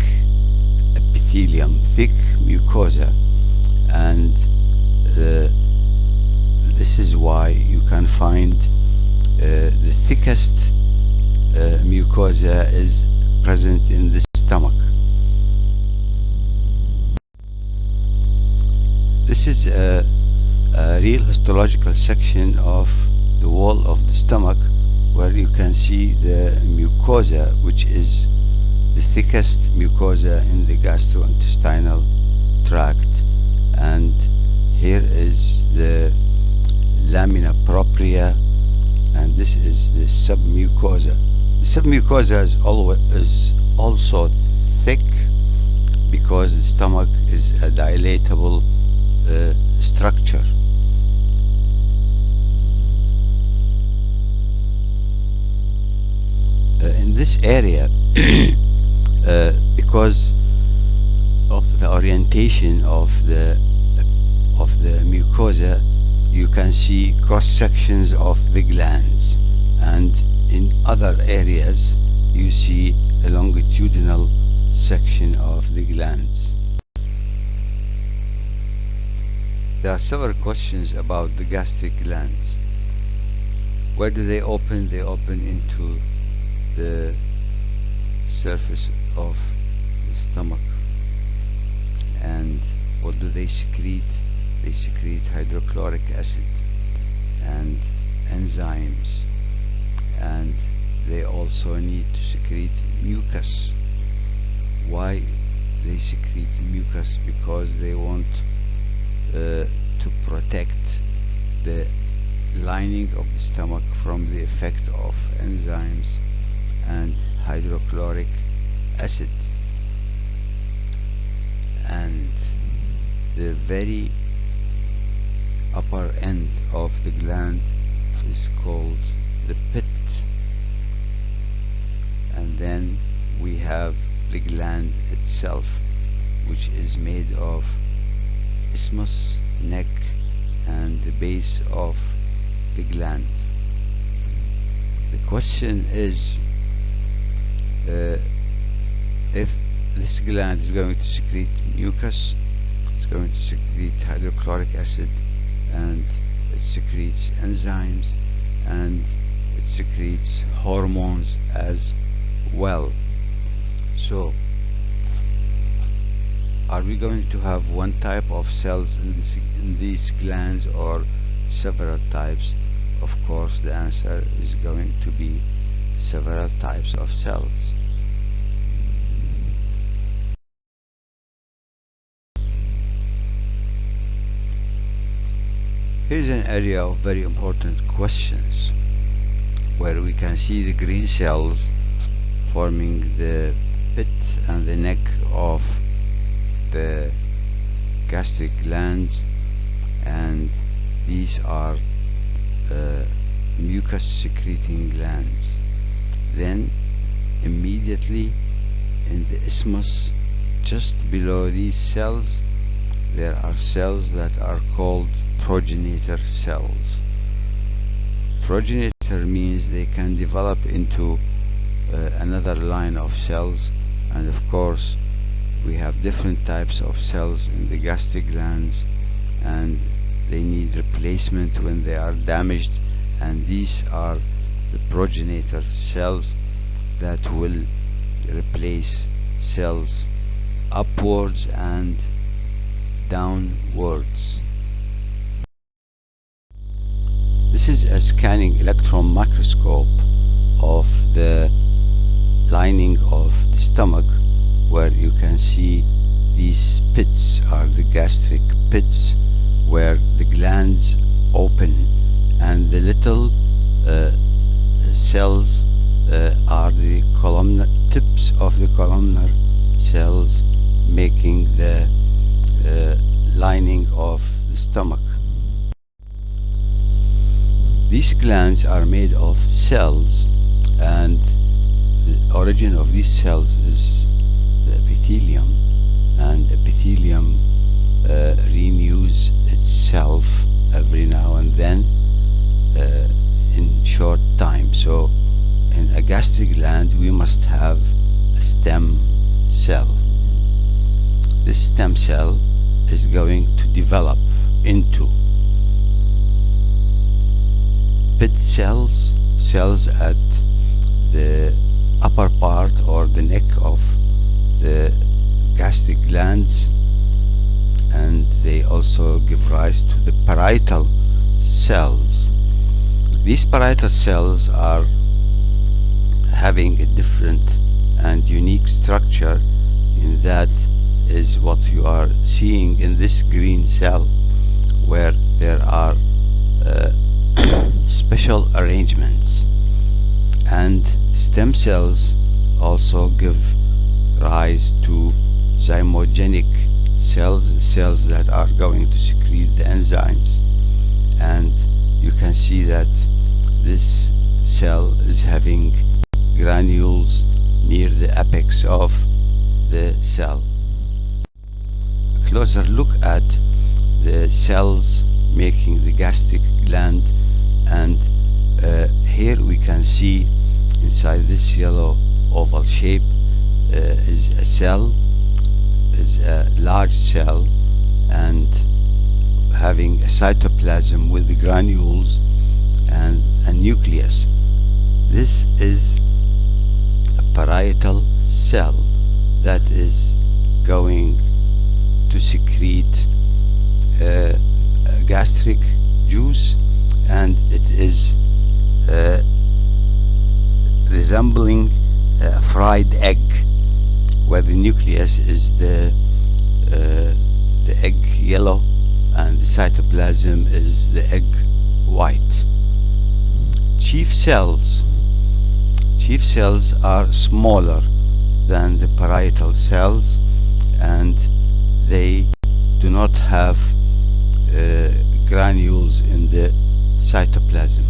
epithelium, thick mucosa, and this is why you can find the thickest mucosa is present in the stomach. This is a real histological section of the wall of the stomach, where you can see the mucosa, which is the thickest mucosa in the gastrointestinal tract, and here is the lamina propria, and this is the submucosa. The submucosa is also thick because the stomach is a dilatable structure. In this area, because of the orientation of the mucosa, you can see cross sections of the glands, and in other areas you see a longitudinal section of the glands. There are several questions about the gastric glands. Where do they open? They open into the surface of the stomach. And what do they secrete? They secrete hydrochloric acid and enzymes, and they also need to secrete mucus. Why they secrete mucus? Because they want to protect the lining of the stomach from the effect of enzymes and hydrochloric acid. And the very upper end of the gland is called the pit, and then we have the gland itself, which is made of isthmus, neck, and the base of the gland. The question is, if this gland is going to secrete mucus, it's going to secrete hydrochloric acid, and it secretes enzymes, and it secretes hormones as well. So are we going to have one type of cells in these glands, or several types? Of course, the answer is going to be several types of cells. Here's an area of very important questions, where we can see the green cells forming the pit and the neck of the gastric glands, and these are mucus secreting glands. Then immediately in the isthmus, just below these cells, there are cells that are called progenitor cells. Progenitor means they can develop into another line of cells, and of course we have different types of cells in the gastric glands, and they need replacement when they are damaged, and these are the progenitor cells that will replace cells upwards and downwards. This is a scanning electron microscope of the lining of the stomach, where you can see these pits are the gastric pits, where the glands open, and the little cells are the columnar tips of the columnar cells, making the lining of the stomach. These glands are made of cells, and the origin of these cells is the epithelium, and epithelium renews itself every now and then in short time. So in a gastric gland we must have a stem cell. This stem cell is going to develop into pit cells, cells at the upper part or the neck of the gastric glands, and they also give rise to the parietal cells. These parietal cells are having a different and unique structure, in that is what you are seeing in this green cell, where there are special arrangements, and stem cells also give rise to zymogenic cells, cells that are going to secrete the enzymes, and you can see that this cell is having granules near the apex of the cell. A closer look at the cells making the gastric gland, and here we can see inside this yellow oval shape is a cell, is a large cell, and having a cytoplasm with the granules and a nucleus. This is a parietal cell that is going to secrete gastric juice, and it is resembling a fried egg, where the nucleus is the egg yellow, and the cytoplasm is the egg white. Chief cells are smaller than the parietal cells, and they do not have granules in the cytoplasm.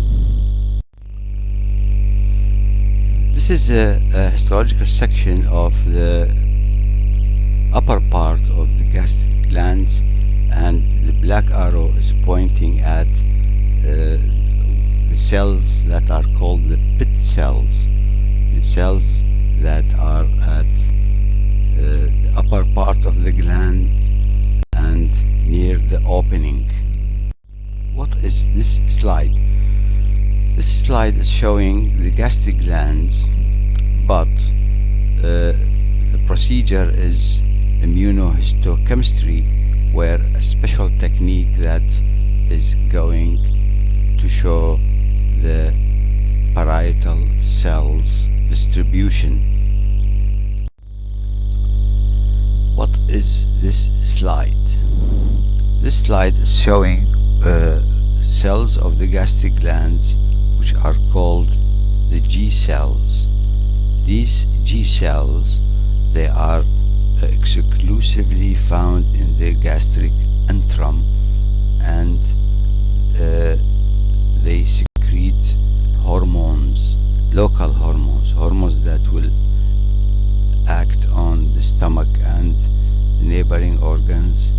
This is a histological section of the upper part of the gastric glands, and the black arrow is pointing at the cells that are called the pit cells, the cells that are at the upper part of the gland and near the opening. What is this slide? This slide is showing the gastric glands, but the procedure is immunohistochemistry, where a special technique that is going to show the parietal cells distribution. What is this slide? This slide is showing cells of the gastric glands, which are called the G cells. These G cells, they are exclusively found in the gastric antrum, and they secrete hormones, local hormones that will act on the stomach and the neighboring organs.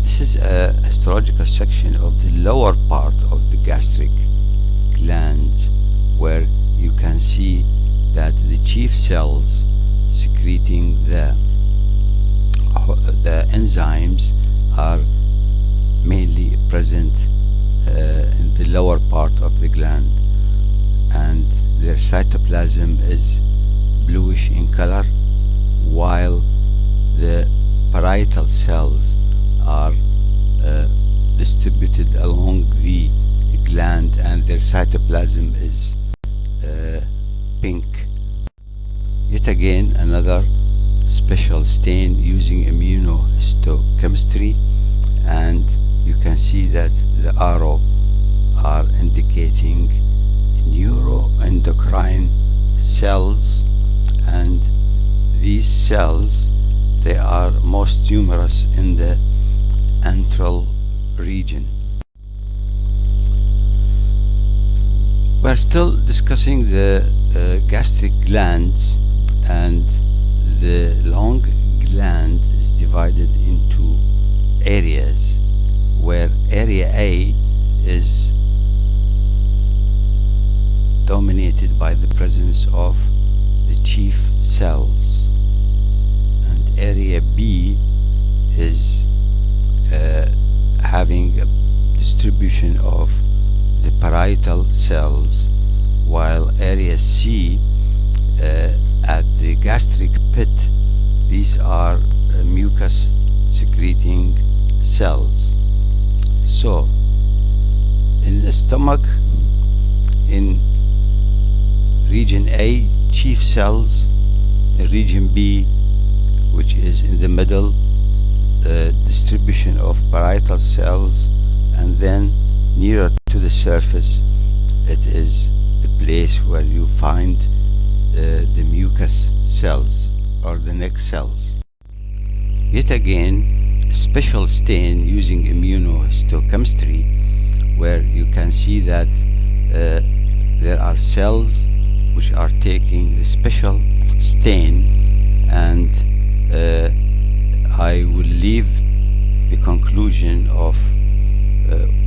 This is a histological section of the lower part of the gastric glands, where you can see that the chief cells secreting the enzymes are mainly present in the lower part of the gland, and their cytoplasm is bluish in color, while the parietal cells are distributed along the gland, and their cytoplasm is pink. Yet again, another special stain using immunohistochemistry, and you can see that the arrow are indicating neuroendocrine cells, and these cells, they are most numerous in the antral region. We're still discussing the gastric glands, and the long gland is divided into areas, where area A is dominated by the presence of the chief cells, and area B is having a distribution of the parietal cells, while area C at the gastric pit, these are mucus secreting cells. So in the stomach, in region A, chief cells; in region B, which is in the middle, distribution of parietal cells; and then nearer to the surface, it is the place where you find the mucus cells or the neck cells. Yet again, a special stain using immunohistochemistry, where you can see that there are cells which are taking the special stain, and I will leave the conclusion of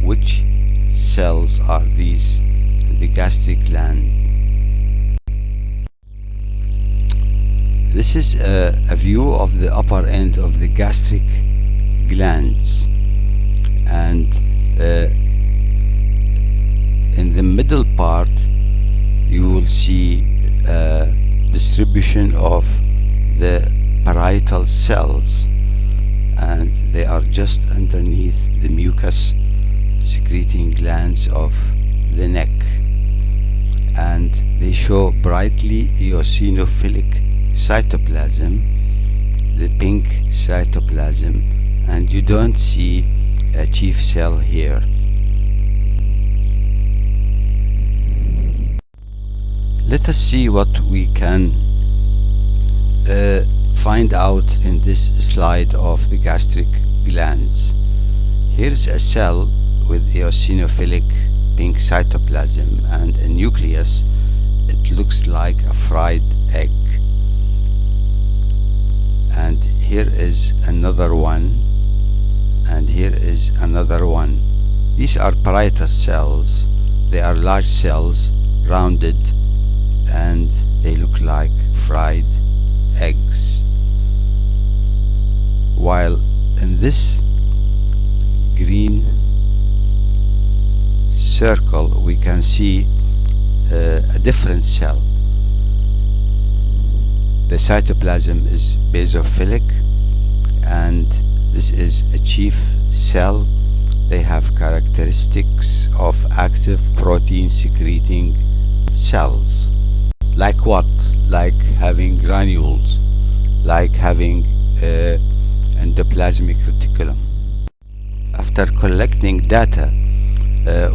which cells are these in the gastric gland. This is a view of the upper end of the gastric glands, and in the middle part you will see distribution of the parietal cells, and they are just underneath the mucus secreting glands of the neck, and they show brightly eosinophilic cytoplasm the pink cytoplasm, and you don't see a chief cell here. Let us see what we can find out in this slide of the gastric glands. Here's a cell with eosinophilic pink cytoplasm and a nucleus. It looks like a fried egg. And here is another one, and here is another one. These are parietal cells. They are large cells, rounded, and they look like fried eggs. While in this green circle we can see a different cell. The cytoplasm is basophilic, and this is a chief cell. They have characteristics of active protein secreting cells. Like what? Like having granules, like having endoplasmic reticulum. After collecting data,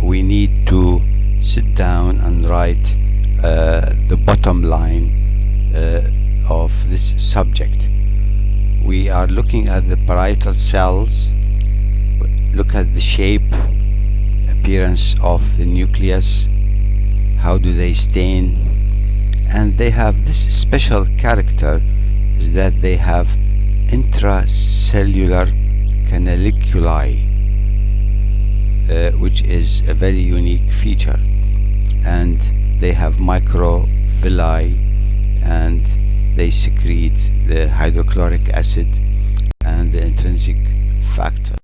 we need to sit down and write the bottom line of this subject. We are looking at the parietal cells. Look at the shape, appearance of the nucleus, how do they stain, and they have this special character, is that they have intracellular canaliculi, which is a very unique feature, and they have microvilli, and they secrete the hydrochloric acid and the intrinsic factor.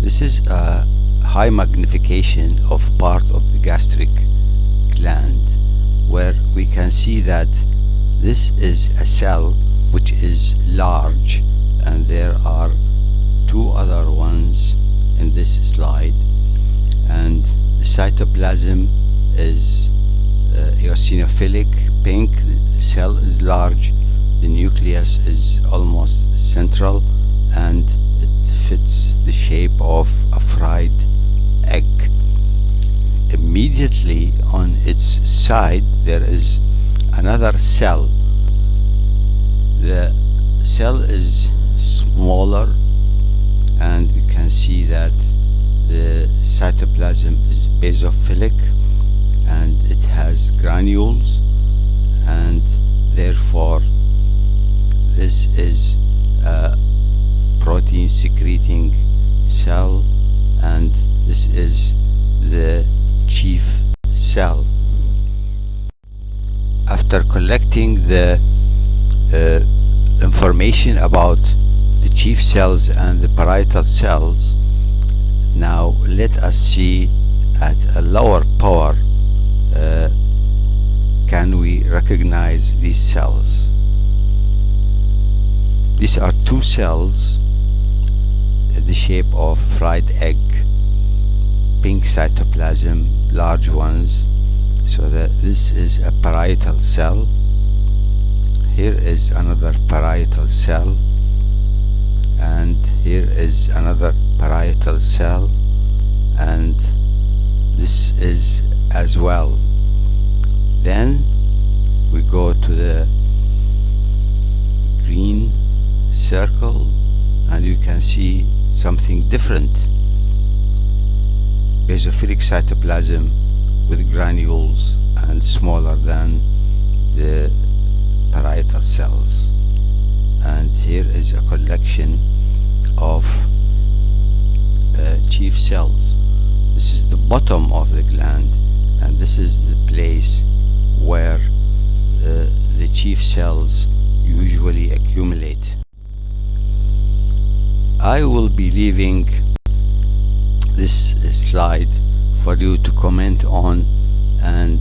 This is a high magnification of part of the gastric gland, where we can see that this is a cell which is large, and there are two other ones in this slide, and the cytoplasm is eosinophilic pink. The cell is large, the nucleus is almost central, and it fits the shape of a fried egg. Immediately on its side there is another cell. The cell is smaller, and we can see that the cytoplasm is basophilic, and it has granules, and therefore this is a protein secreting cell, and this is the chief cell. After collecting the information about the chief cells and the parietal cells, now let us see at a lower power can we recognize these cells. These are two cells in the shape of fried egg, pink cytoplasm, large ones, so that this is a parietal cell. Here is another parietal cell, and here is another parietal cell, and this is as well. Then we go to the green circle, and you can see something different. Basophilic cytoplasm with granules and smaller than the parietal cells. And here is a collection of chief cells. This is the bottom of the gland, and this is the place where the chief cells usually accumulate. I will be leaving this slide for you to comment on and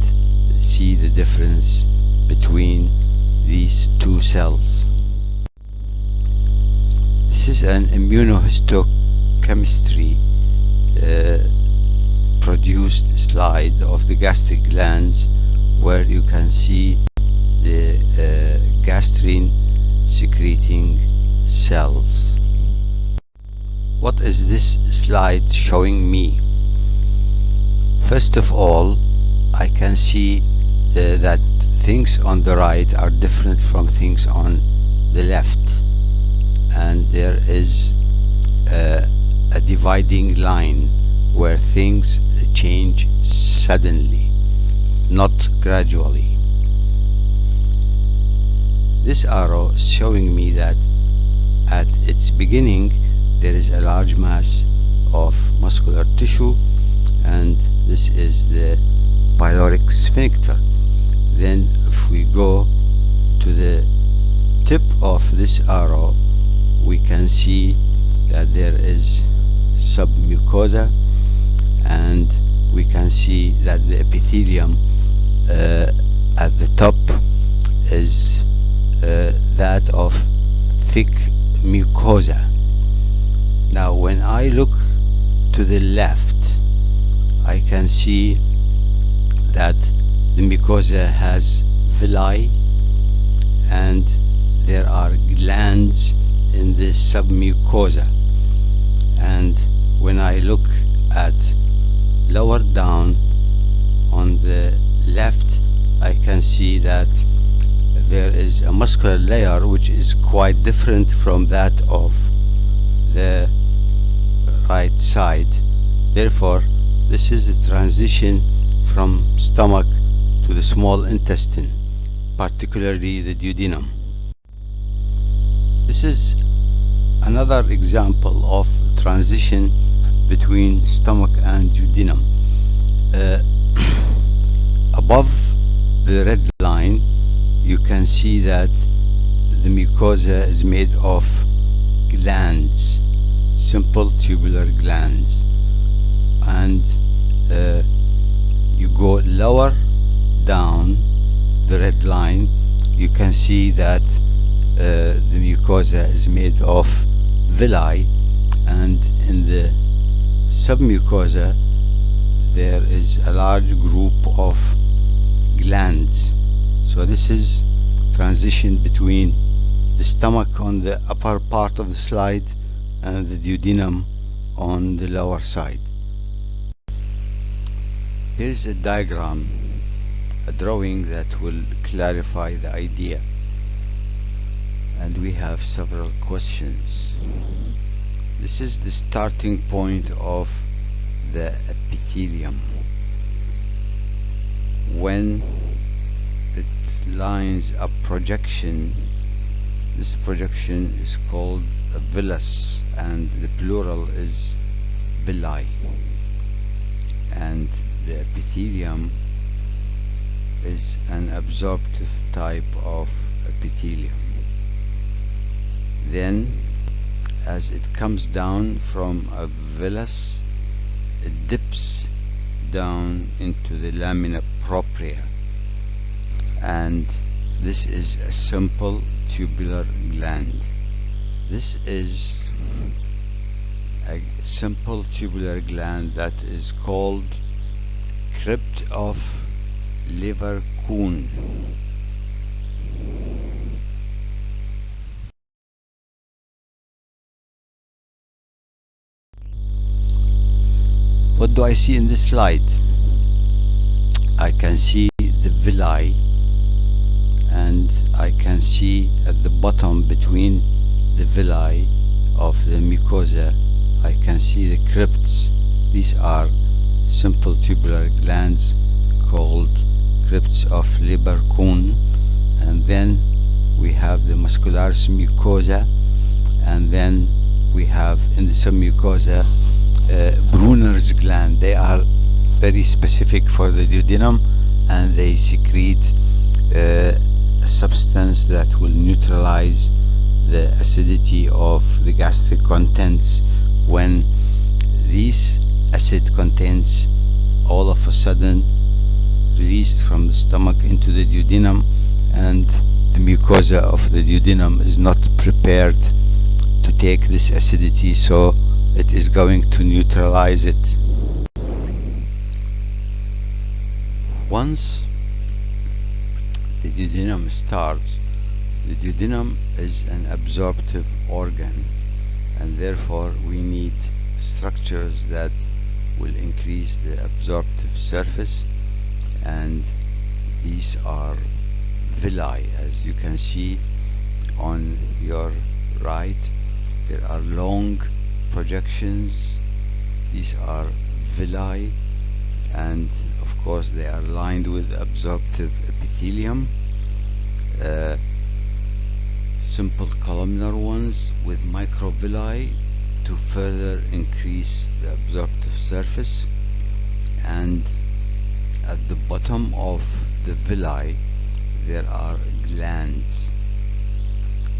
see the difference between these two cells. This is an immunohistochemistry produced slide of the gastric glands, where you can see the gastrin secreting cells. What is this slide showing me? First of all, I can see that things on the right are different from things on the left, and there is a dividing line where things change suddenly, not gradually. This arrow is showing me that at its beginning there is a large mass of muscular tissue, and this is the pyloric sphincter. Then if we go to the tip of this arrow, we can see that there is submucosa, and we can see that the epithelium at the top is that of thick mucosa. Now when I look to the left, I can see that the mucosa has villi, and there are glands in the submucosa. And when I look at lower down on the left, I can see that there is a muscular layer which is quite different from that of the right side. Therefore, this is the transition from stomach to the small intestine, particularly the duodenum. This is another example of transition between stomach and duodenum. Above the red line, you can see that the mucosa is made of glands, simple tubular glands, and you go lower down the red line, you can see that the mucosa is made of villi, and in the submucosa there is a large group of glands. So this is transition between the stomach on the upper part of the slide and the duodenum on the lower side. Here is a diagram, a drawing that will clarify the idea, and we have several questions. This is the starting point of the epithelium. When it lines a projection, this projection is called a villus, and the plural is villi, and the epithelium is an absorptive type of epithelium. Then, as it comes down from a villus, it dips down into the lamina propria, and this is a simple tubular gland. This is a simple tubular gland that is called crypt of Leverkuhn. What do I see in this slide? I can see the villi, and I can see at the bottom between the villi of the mucosa, I can see the crypts. These are simple tubular glands called crypts of Leverkuhn. And then we have the muscularis mucosa, and then we have in the submucosa Brunner's gland. They are very specific for the duodenum, and they secrete a substance that will neutralize the acidity of the gastric contents. When these acid contents all of a sudden released from the stomach into the duodenum, and the mucosa of the duodenum is not prepared to take this acidity, so it is going to neutralize it. Once the duodenum starts The duodenum is an absorptive organ, and therefore we need structures that will increase the absorptive surface, and these are villi. As you can see on your right, there are long projections. These are villi, and of course they are lined with absorptive epithelium, simple columnar ones with microvilli to further increase the absorptive surface. And at the bottom of the villi there are glands,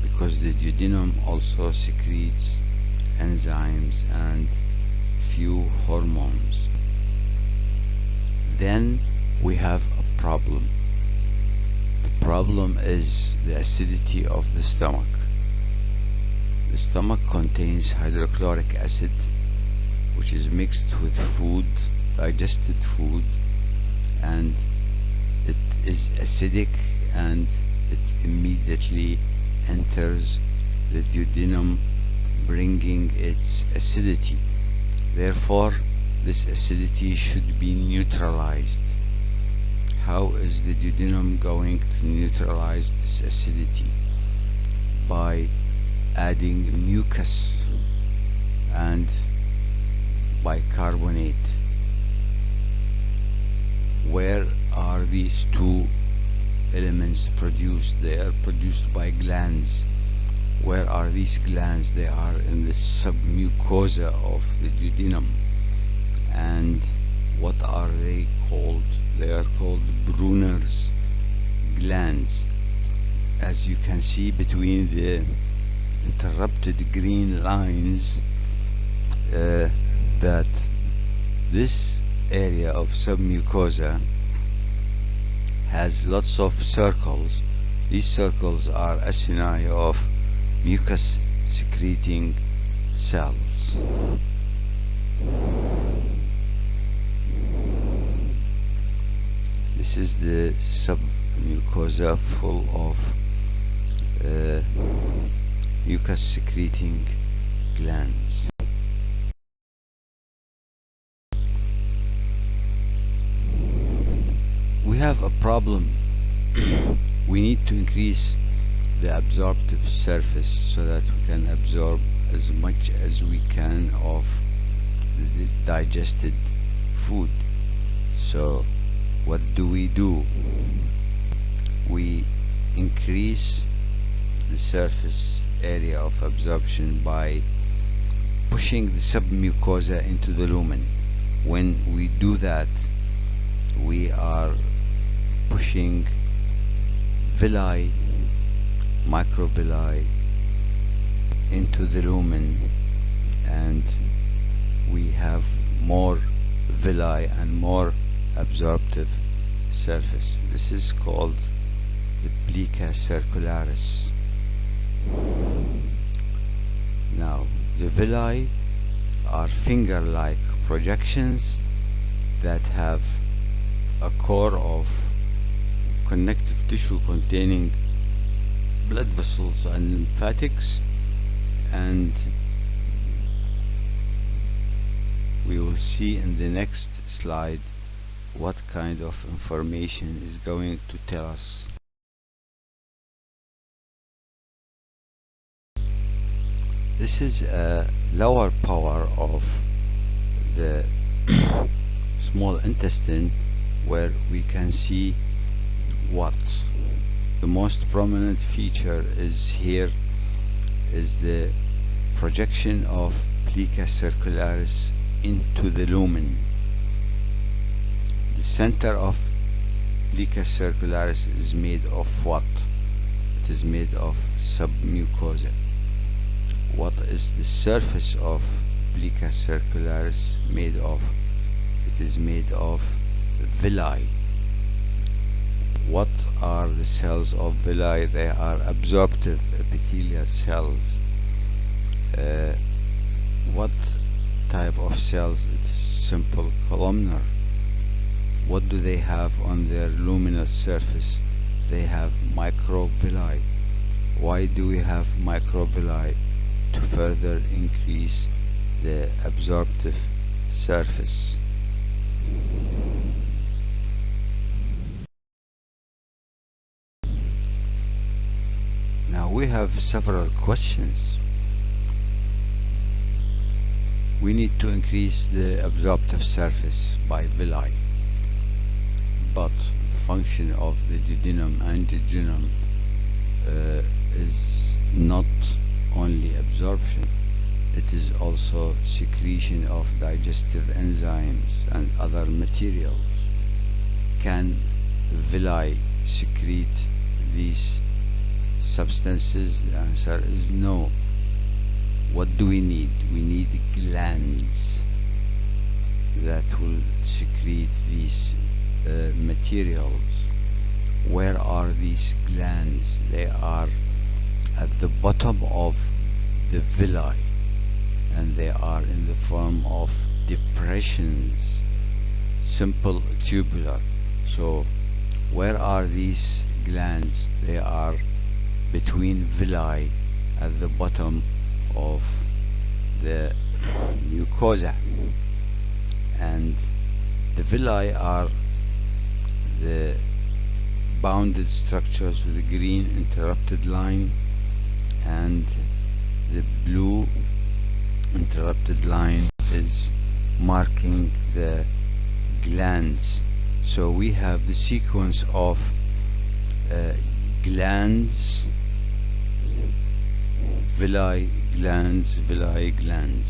because the duodenum also secretes enzymes and few hormones. Then we have a problem. The problem is the acidity of the stomach. The stomach contains hydrochloric acid, which is mixed with food, digested food, and it is acidic, and it immediately enters the duodenum, bringing its acidity. Therefore, this acidity should be neutralized. How is the duodenum going to neutralize this acidity? By adding mucus and bicarbonate. Where are these two elements produced? They are produced by glands. Where are these glands? They are in the submucosa of the duodenum. And what are they called? They are called Brunner's glands. As you can see between the interrupted green lines, that this area of submucosa has lots of circles. These circles are acini of mucus secreting cells. This is the submucosa full of mucus secreting glands. We have a problem. We need to increase the absorptive surface so that we can absorb as much as we can of the digested food. So what do? We increase the surface area of absorption by pushing the submucosa into the lumen. When we do that, we are pushing villi, microvilli into the lumen, and we have more villi and more absorptive surface. This is called the plica circularis. Now, the villi are finger-like projections that have a core of connective tissue containing blood vessels and lymphatics, and we will see in the next slide what kind of information is going to tell us. This is a lower power of the small intestine, where we can see what the most prominent feature is. Here is the projection of plica circularis into the lumen. The center of plica circularis is made of what? It is made of submucosa. What is the surface of plica circularis made of? It is made of villi. What are the cells of villi? They are absorptive epithelial cells. What type of cells? It is simple columnar. What do they have on their luminous surface? They have microvilli. Why do we have microvilli? To further increase the absorptive surface. Now we have several questions. We need to increase the absorptive surface by villi, but the function of the duodenum and jejunum is not only absorption, it is also secretion of digestive enzymes and other materials. Can villi secrete these substances? The answer is no. What do we need? We need glands that will secrete these materials. Where are these glands? They are at the bottom of the villi, and they are in the form of depressions, simple tubular. So where are these glands? They are between villi at the bottom of the mucosa, and the villi are the bounded structures with a green interrupted line, and the blue interrupted line is marking the glands. So we have the sequence of glands, villi, glands, villi, glands.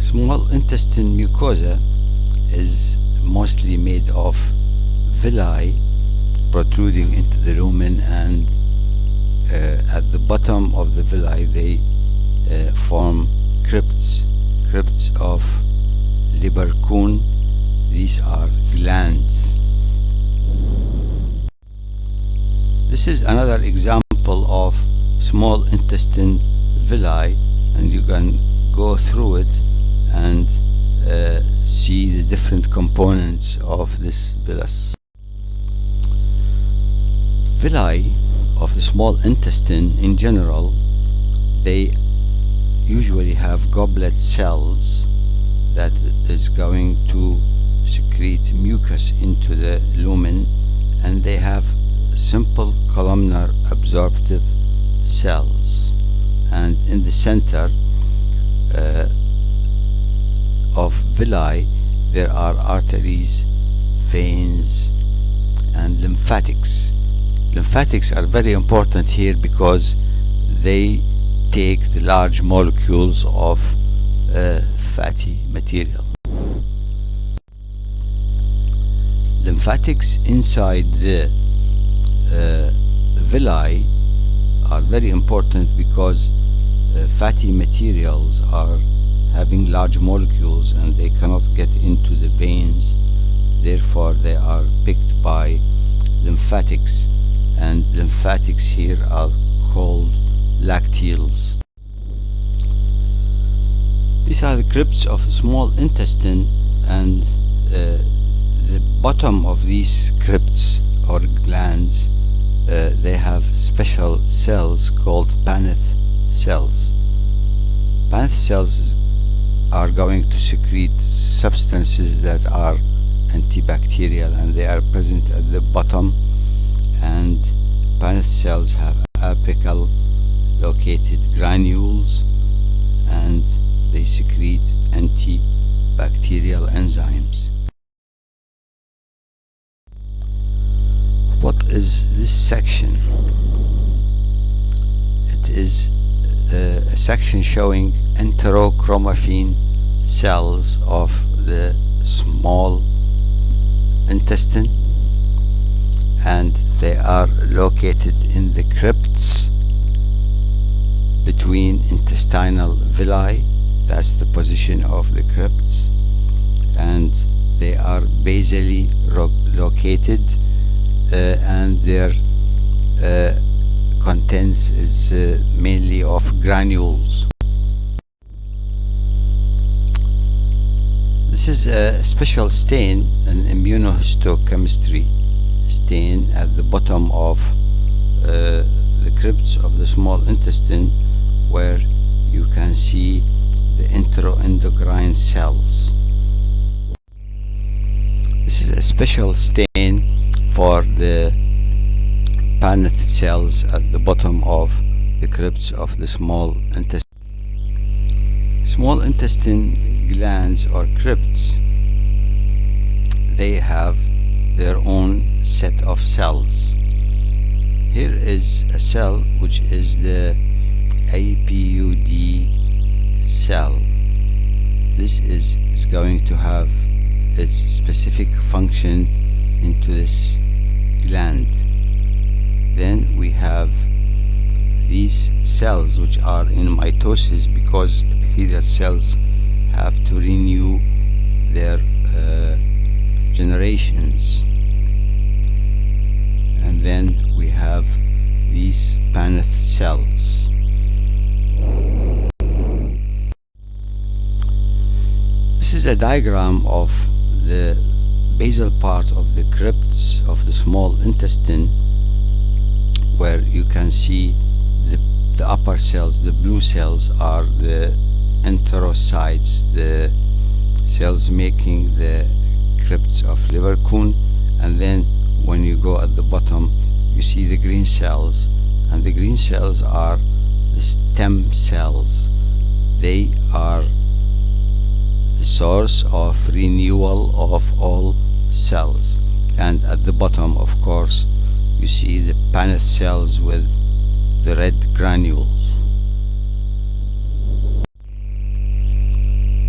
Small intestine mucosa is mostly made of villi protruding into the lumen, and at the bottom of the villi they form crypts of Libercoon. These are glands. This is another example of small intestine villi, and you can go through it and see the different components of this villus. Villi of the small intestine in general, they usually have goblet cells that is going to secrete mucus into the lumen, and they have simple columnar absorptive cells, and in the center of villi there are arteries, veins, and lymphatics. Lymphatics are very important here because they take the large molecules of fatty material. Lymphatics inside the villi are very important because fatty materials are having large molecules and they cannot get into the veins, therefore they are picked by lymphatics, and lymphatics here are called lacteals. These are the crypts of the small intestine, and the bottom of these crypts or glands, they have special cells called Paneth cells. Paneth cells are going to secrete substances that are antibacterial, and they are present at the bottom, and Paneth cells have apical located granules, and they secrete antibacterial enzymes. What is this section? It is a section showing enterochromaffin cells of the small intestine, and they are located in the crypts between intestinal villi. That's the position of the crypts, and they are basally located, and their contents is mainly of granules. This This is a special stain, an immunohistochemistry stain at the bottom of the crypts of the small intestine, where you can see the enteroendocrine cells. This is a special stain for the Paneth cells at the bottom of the crypts of the small intestine. Small intestine glands or crypts, they have their own set of cells. Here is a cell which is the APUD cell. This is going to have its specific function into this gland. Then we have these cells which are in mitosis, because epithelial cells have to renew their generations. And then we have these Paneth cells. This is a diagram of the basal part of the crypts of the small intestine, where you can see the upper cells. The blue cells are the enterocytes, the cells making the crypts of Leverkuhn, and then when you go at the bottom you see the green cells, and the green cells are the stem cells. They are the source of renewal of all cells. And at the bottom, of course, you see the Paneth cells with the red granules.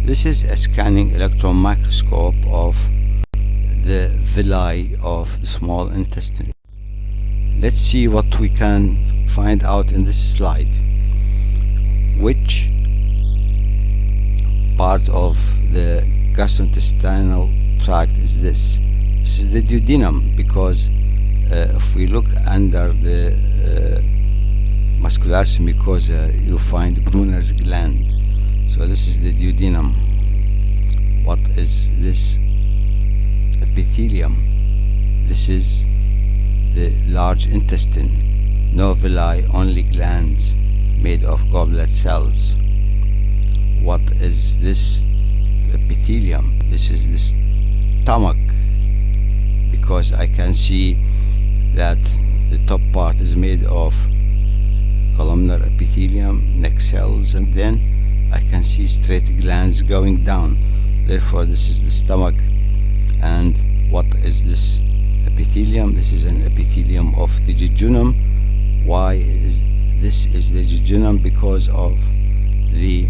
This is a scanning electron microscope of the villi of the small intestine. Let's see what we can find out in this slide. Which part of the gastrointestinal tract is this? This is the duodenum, because if we look under the muscularis mucosa, you find Brunner's gland. So this is the duodenum. What is this epithelium? This is the large intestine. No villi, only glands made of goblet cells. What is this epithelium? This is the stomach, because I can see that the top part is made of columnar epithelium, neck cells, and then I can see straight glands going down. Therefore this is the stomach. And what is this epithelium? This is an epithelium of the jejunum. Why is this is the jejunum? Because of the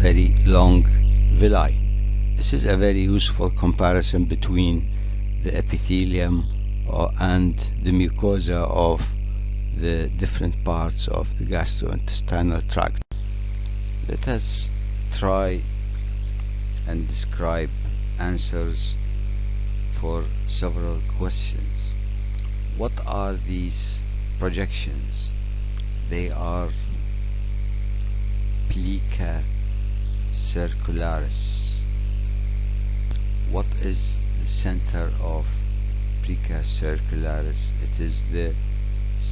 very long villi. This is a very useful comparison between the epithelium and the mucosa of the different parts of the gastrointestinal tract. Let us try and describe answers for several questions. What are these projections? They are plica circularis. What is the center of plica circularis? It is the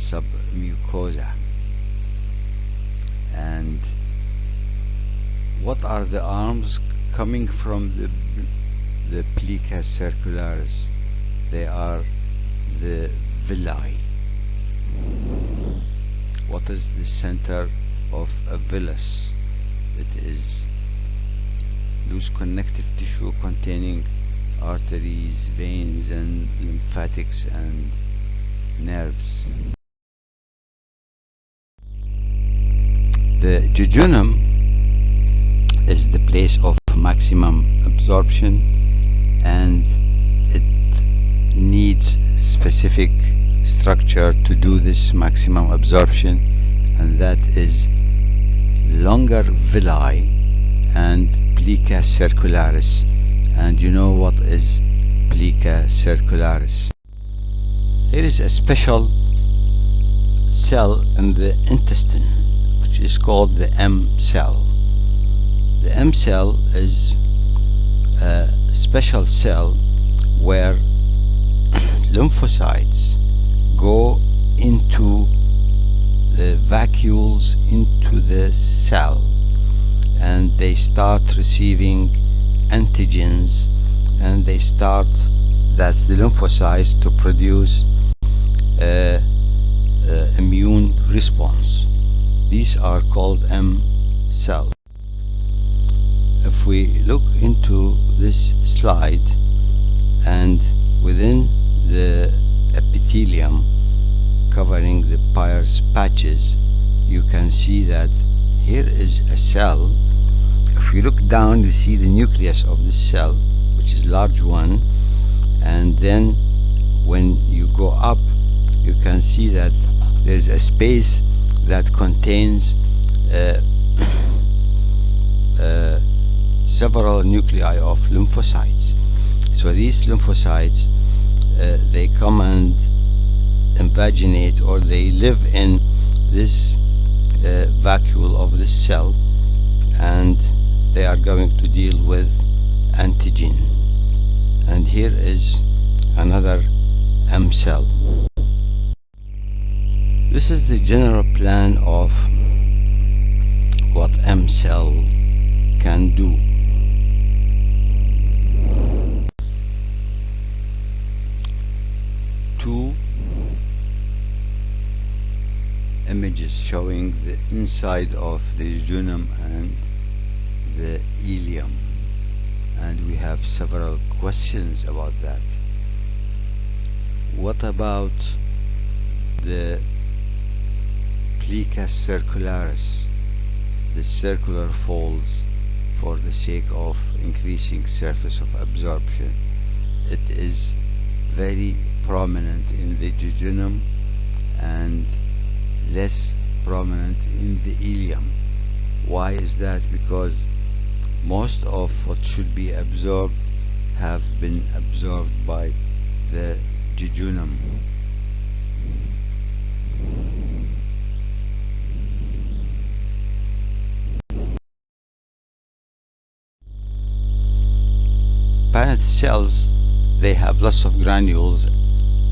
submucosa. And what are the arms coming from the plica circularis? They are the villi. What is the center of a villus? It is loose connective tissue containing arteries, veins, and lymphatics and nerves. The jejunum is the place of maximum absorption, and it needs specific structure to do this maximum absorption, and that is longer villi and plica circularis. And you know what is plica circularis? Here is a special cell in the intestine which is called the M cell. The M cell is a special cell where lymphocytes go into the vacuoles into the cell, and they start receiving antigens, and they start, that's the lymphocytes, to produce immune response. These are called M cells. If we look into this slide, and within the epithelium covering the Peyer's patches, you can see that here is a cell. If you look down, you see the nucleus of this cell, which is large one, and then when you go up, you can see that there's a space that contains several nuclei of lymphocytes. So these lymphocytes, they come and invaginate, or they live in this vacuole of this cell, and they are going to deal with antigen. And here is another M cell. This is the general plan of what M cell can do. Two images showing the inside of the jejunum and the ileum, and we have several questions about that. What about the plica circularis, the circular folds, for the sake of increasing surface of absorption? It is very prominent in the jejunum and less prominent in the ileum. Why is that? Because most of what should be absorbed have been absorbed by the jejunum. Parent cells, they have lots of granules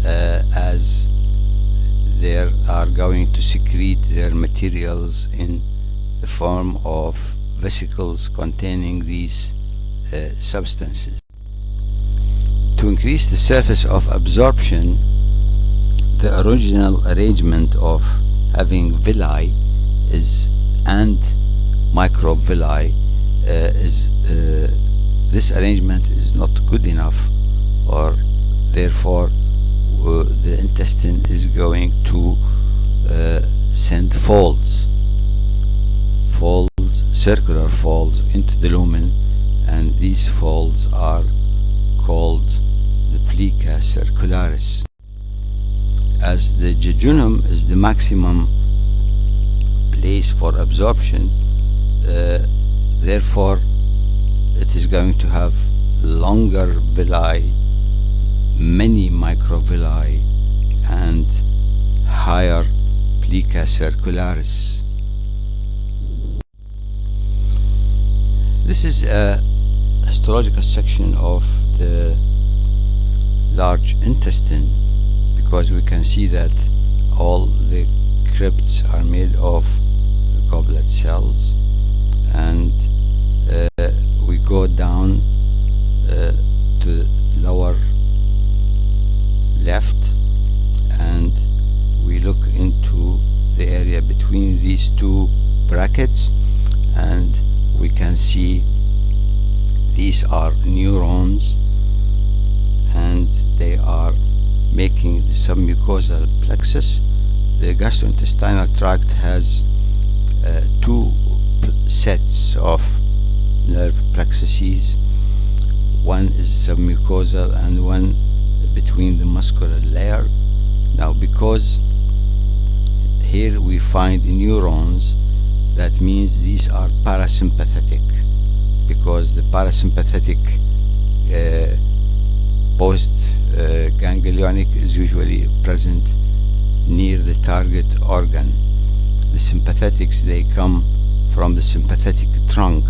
as they are going to secrete their materials in the form of vesicles containing these substances. To increase the surface of absorption, the original arrangement of having villi is and microvilli is this arrangement is not good enough, or therefore the intestine is going to send folds, circular folds into the lumen, and these folds are called the plica circularis. As the jejunum is the maximum place for absorption, therefore it is going to have longer villi, many microvilli, and higher plica circularis. This is a histological section of the large intestine, because we can see that all the crypts are made of goblet cells, and we go down to the lower left, and we look into the area between these two brackets, and we can see these are neurons, and they are making the submucosal plexus. The gastrointestinal tract has two sets of nerve plexuses. One is submucosal and one between the muscular layer. Now, because here we find neurons, that means these are parasympathetic, because the parasympathetic post-ganglionic is usually present near the target organ. The sympathetics, they come from the sympathetic trunk.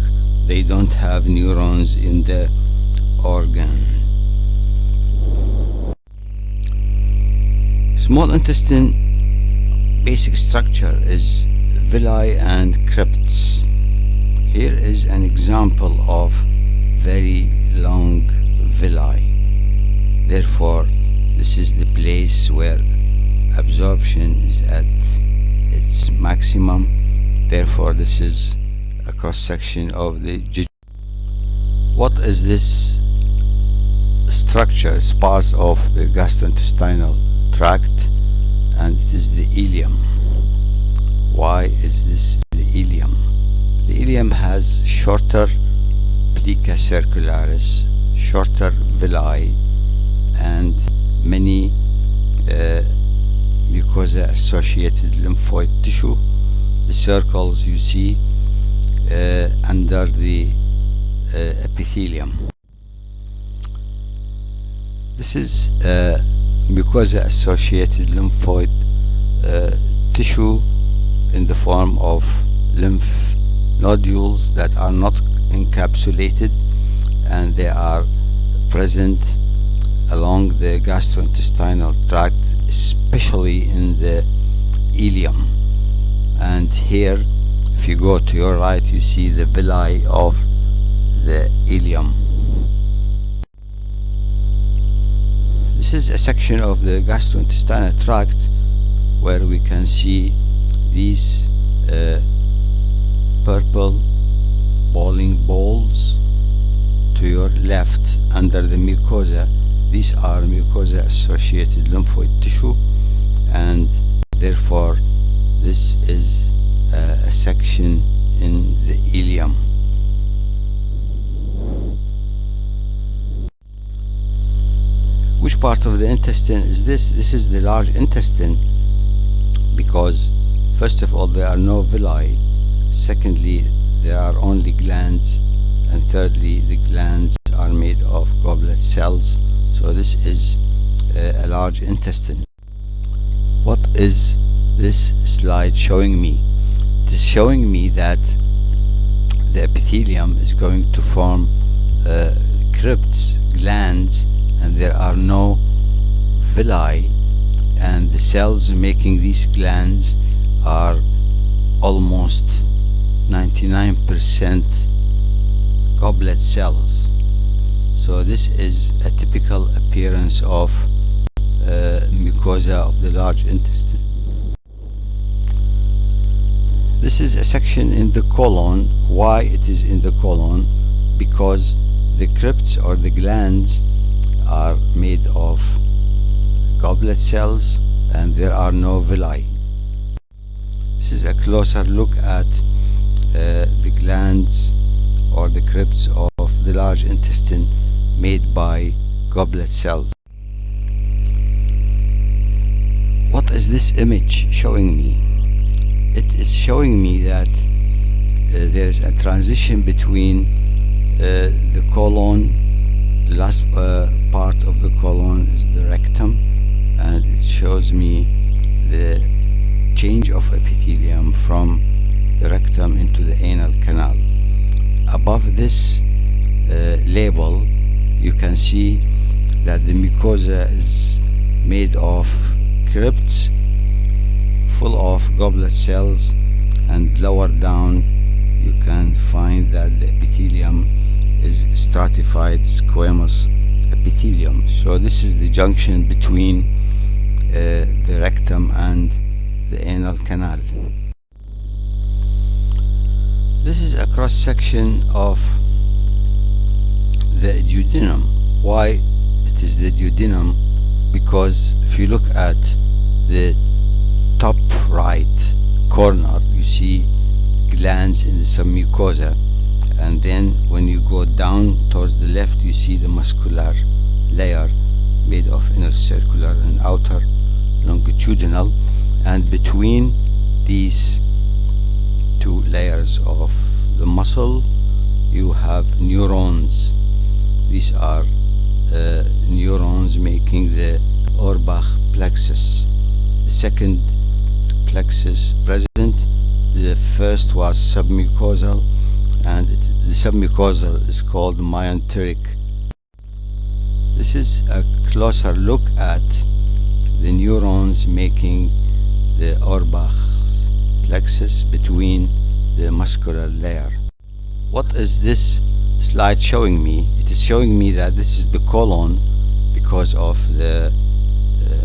They don't have neurons in the organ. Small intestine basic structure is villi and crypts. Here is an example of very long villi. Therefore, this is the place where absorption is at its maximum. Therefore, this is a cross section of the GIT. What is this structure? It's part of the gastrointestinal tract, and it is the ileum. Why is this the ileum? The ileum has shorter plica circularis, shorter villi, and many mucosa associated lymphoid tissue. The circles you see under the epithelium. This is mucosa associated lymphoid tissue in the form of lymph nodules that are not encapsulated, and they are present along the gastrointestinal tract, especially in the ileum. And here, if you go to your right, you see the villi of the ileum. This is a section of the gastrointestinal tract where we can see these purple bowling balls to your left under the mucosa. These are mucosa associated lymphoid tissue, and therefore this is a section in the ileum. Which part of the intestine is this? This is the large intestine, because first of all there are no villi, secondly there are only glands, and thirdly the glands are made of goblet cells. So this is a large intestine. What is this slide showing me? It is showing me that the epithelium is going to form crypts, glands, and there are no villi, and the cells making these glands are almost 99% goblet cells. So this is a typical appearance of mucosa of the large intestine. This is a section in the colon. Why it is in the colon? Because the crypts or the glands are made of goblet cells and there are no villi. This is a closer look at the glands or the crypts of the large intestine made by goblet cells. What is this image showing me? It is showing me that there is a transition between the colon. The last part of the colon is the rectum, and it shows me the change of epithelium from the rectum into the anal canal. Above this label, you can see that the mucosa is made of crypts full of goblet cells, and lower down you can find that the epithelium is stratified squamous epithelium. So this is the junction between the rectum and the anal canal. This is a cross section of the duodenum. Why it is the duodenum? Because if you look at the top right corner, you see glands in the submucosa, and then when you go down towards the left, you see the muscular layer made of inner circular and outer longitudinal, and between these two layers of the muscle you have neurons. These are neurons making the Orbach plexus, the second plexus present. The first was submucosal, and the submucosal is called myenteric This is a closer look at the neurons making the Auerbach's plexus between the muscular layer. What is this slide showing me? It is showing me that this is the colon because of the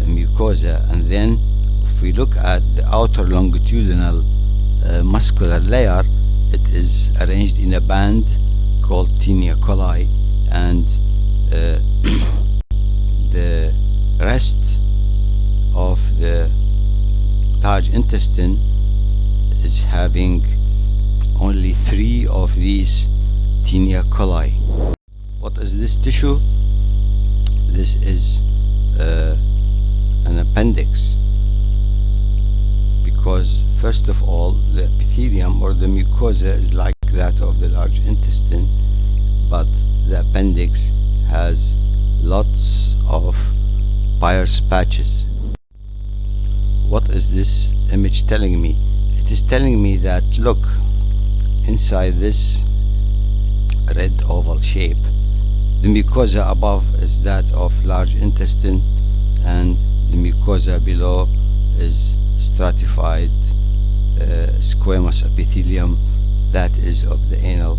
mucosa, and then if we look at the outer longitudinal muscular layer, it is arranged in a band called tinea coli, and the rest of the large intestine is having only 3 of these tinea coli. What is this tissue? This is an appendix, because first of all the epithelium or the mucosa is like that of the large intestine, but the appendix has lots of Peyer's patches. What is this image telling me? It is telling me that, look, inside this red oval shape, the mucosa above is that of large intestine, and the mucosa below is stratified squamous epithelium that is of the anal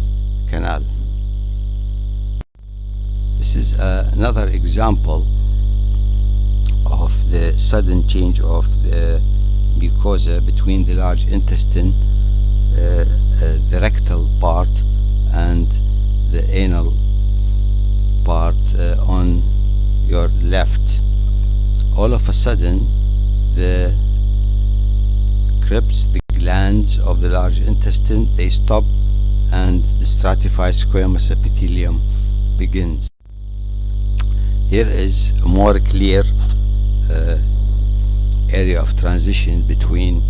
canal. This is another example of the sudden change of the mucosa between the large intestine, the rectal part, and the anal part on your left. All of a sudden, the crypts, the glands of the large intestine, they stop, and the stratified squamous epithelium begins. Here is a more clear area of transition between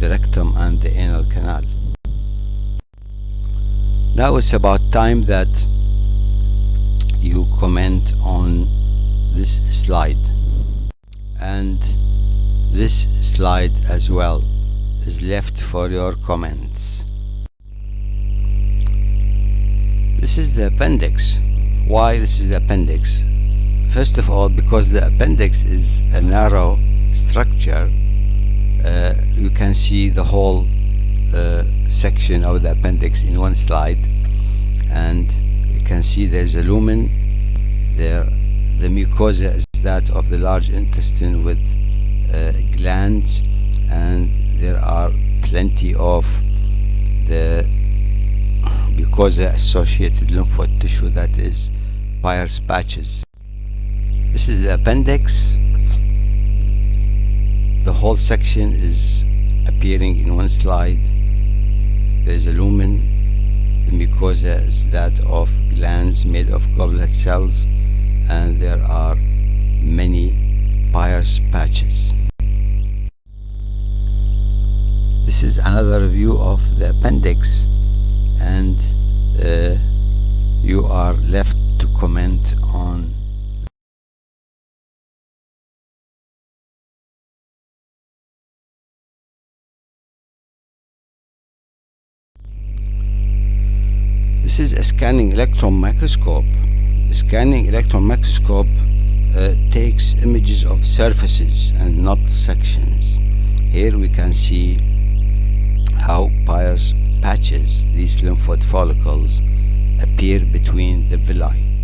the rectum and the anal canal. Now it's about time that you comment on this slide, and this slide as well is left for your comments. This is the appendix. Why this is the appendix? First of all, because the appendix is a narrow structure. You can see the whole section of the appendix in one slide, and you can see there's a lumen there. The mucosa is that of the large intestine with glands, and there are plenty of the mucosa associated lymphoid tissue that is Peyer's patches. This is the appendix. The whole section is appearing in one slide. There is a lumen. The mucosa is that of glands made of goblet cells, and there are many Peyer's patches. This is another view of the appendix, and you are left to comment on. This is a scanning electron microscope. The scanning electron microscope takes images of surfaces and not sections. Here we can see how Peyer's patches, these lymphoid follicles, appear between the villi.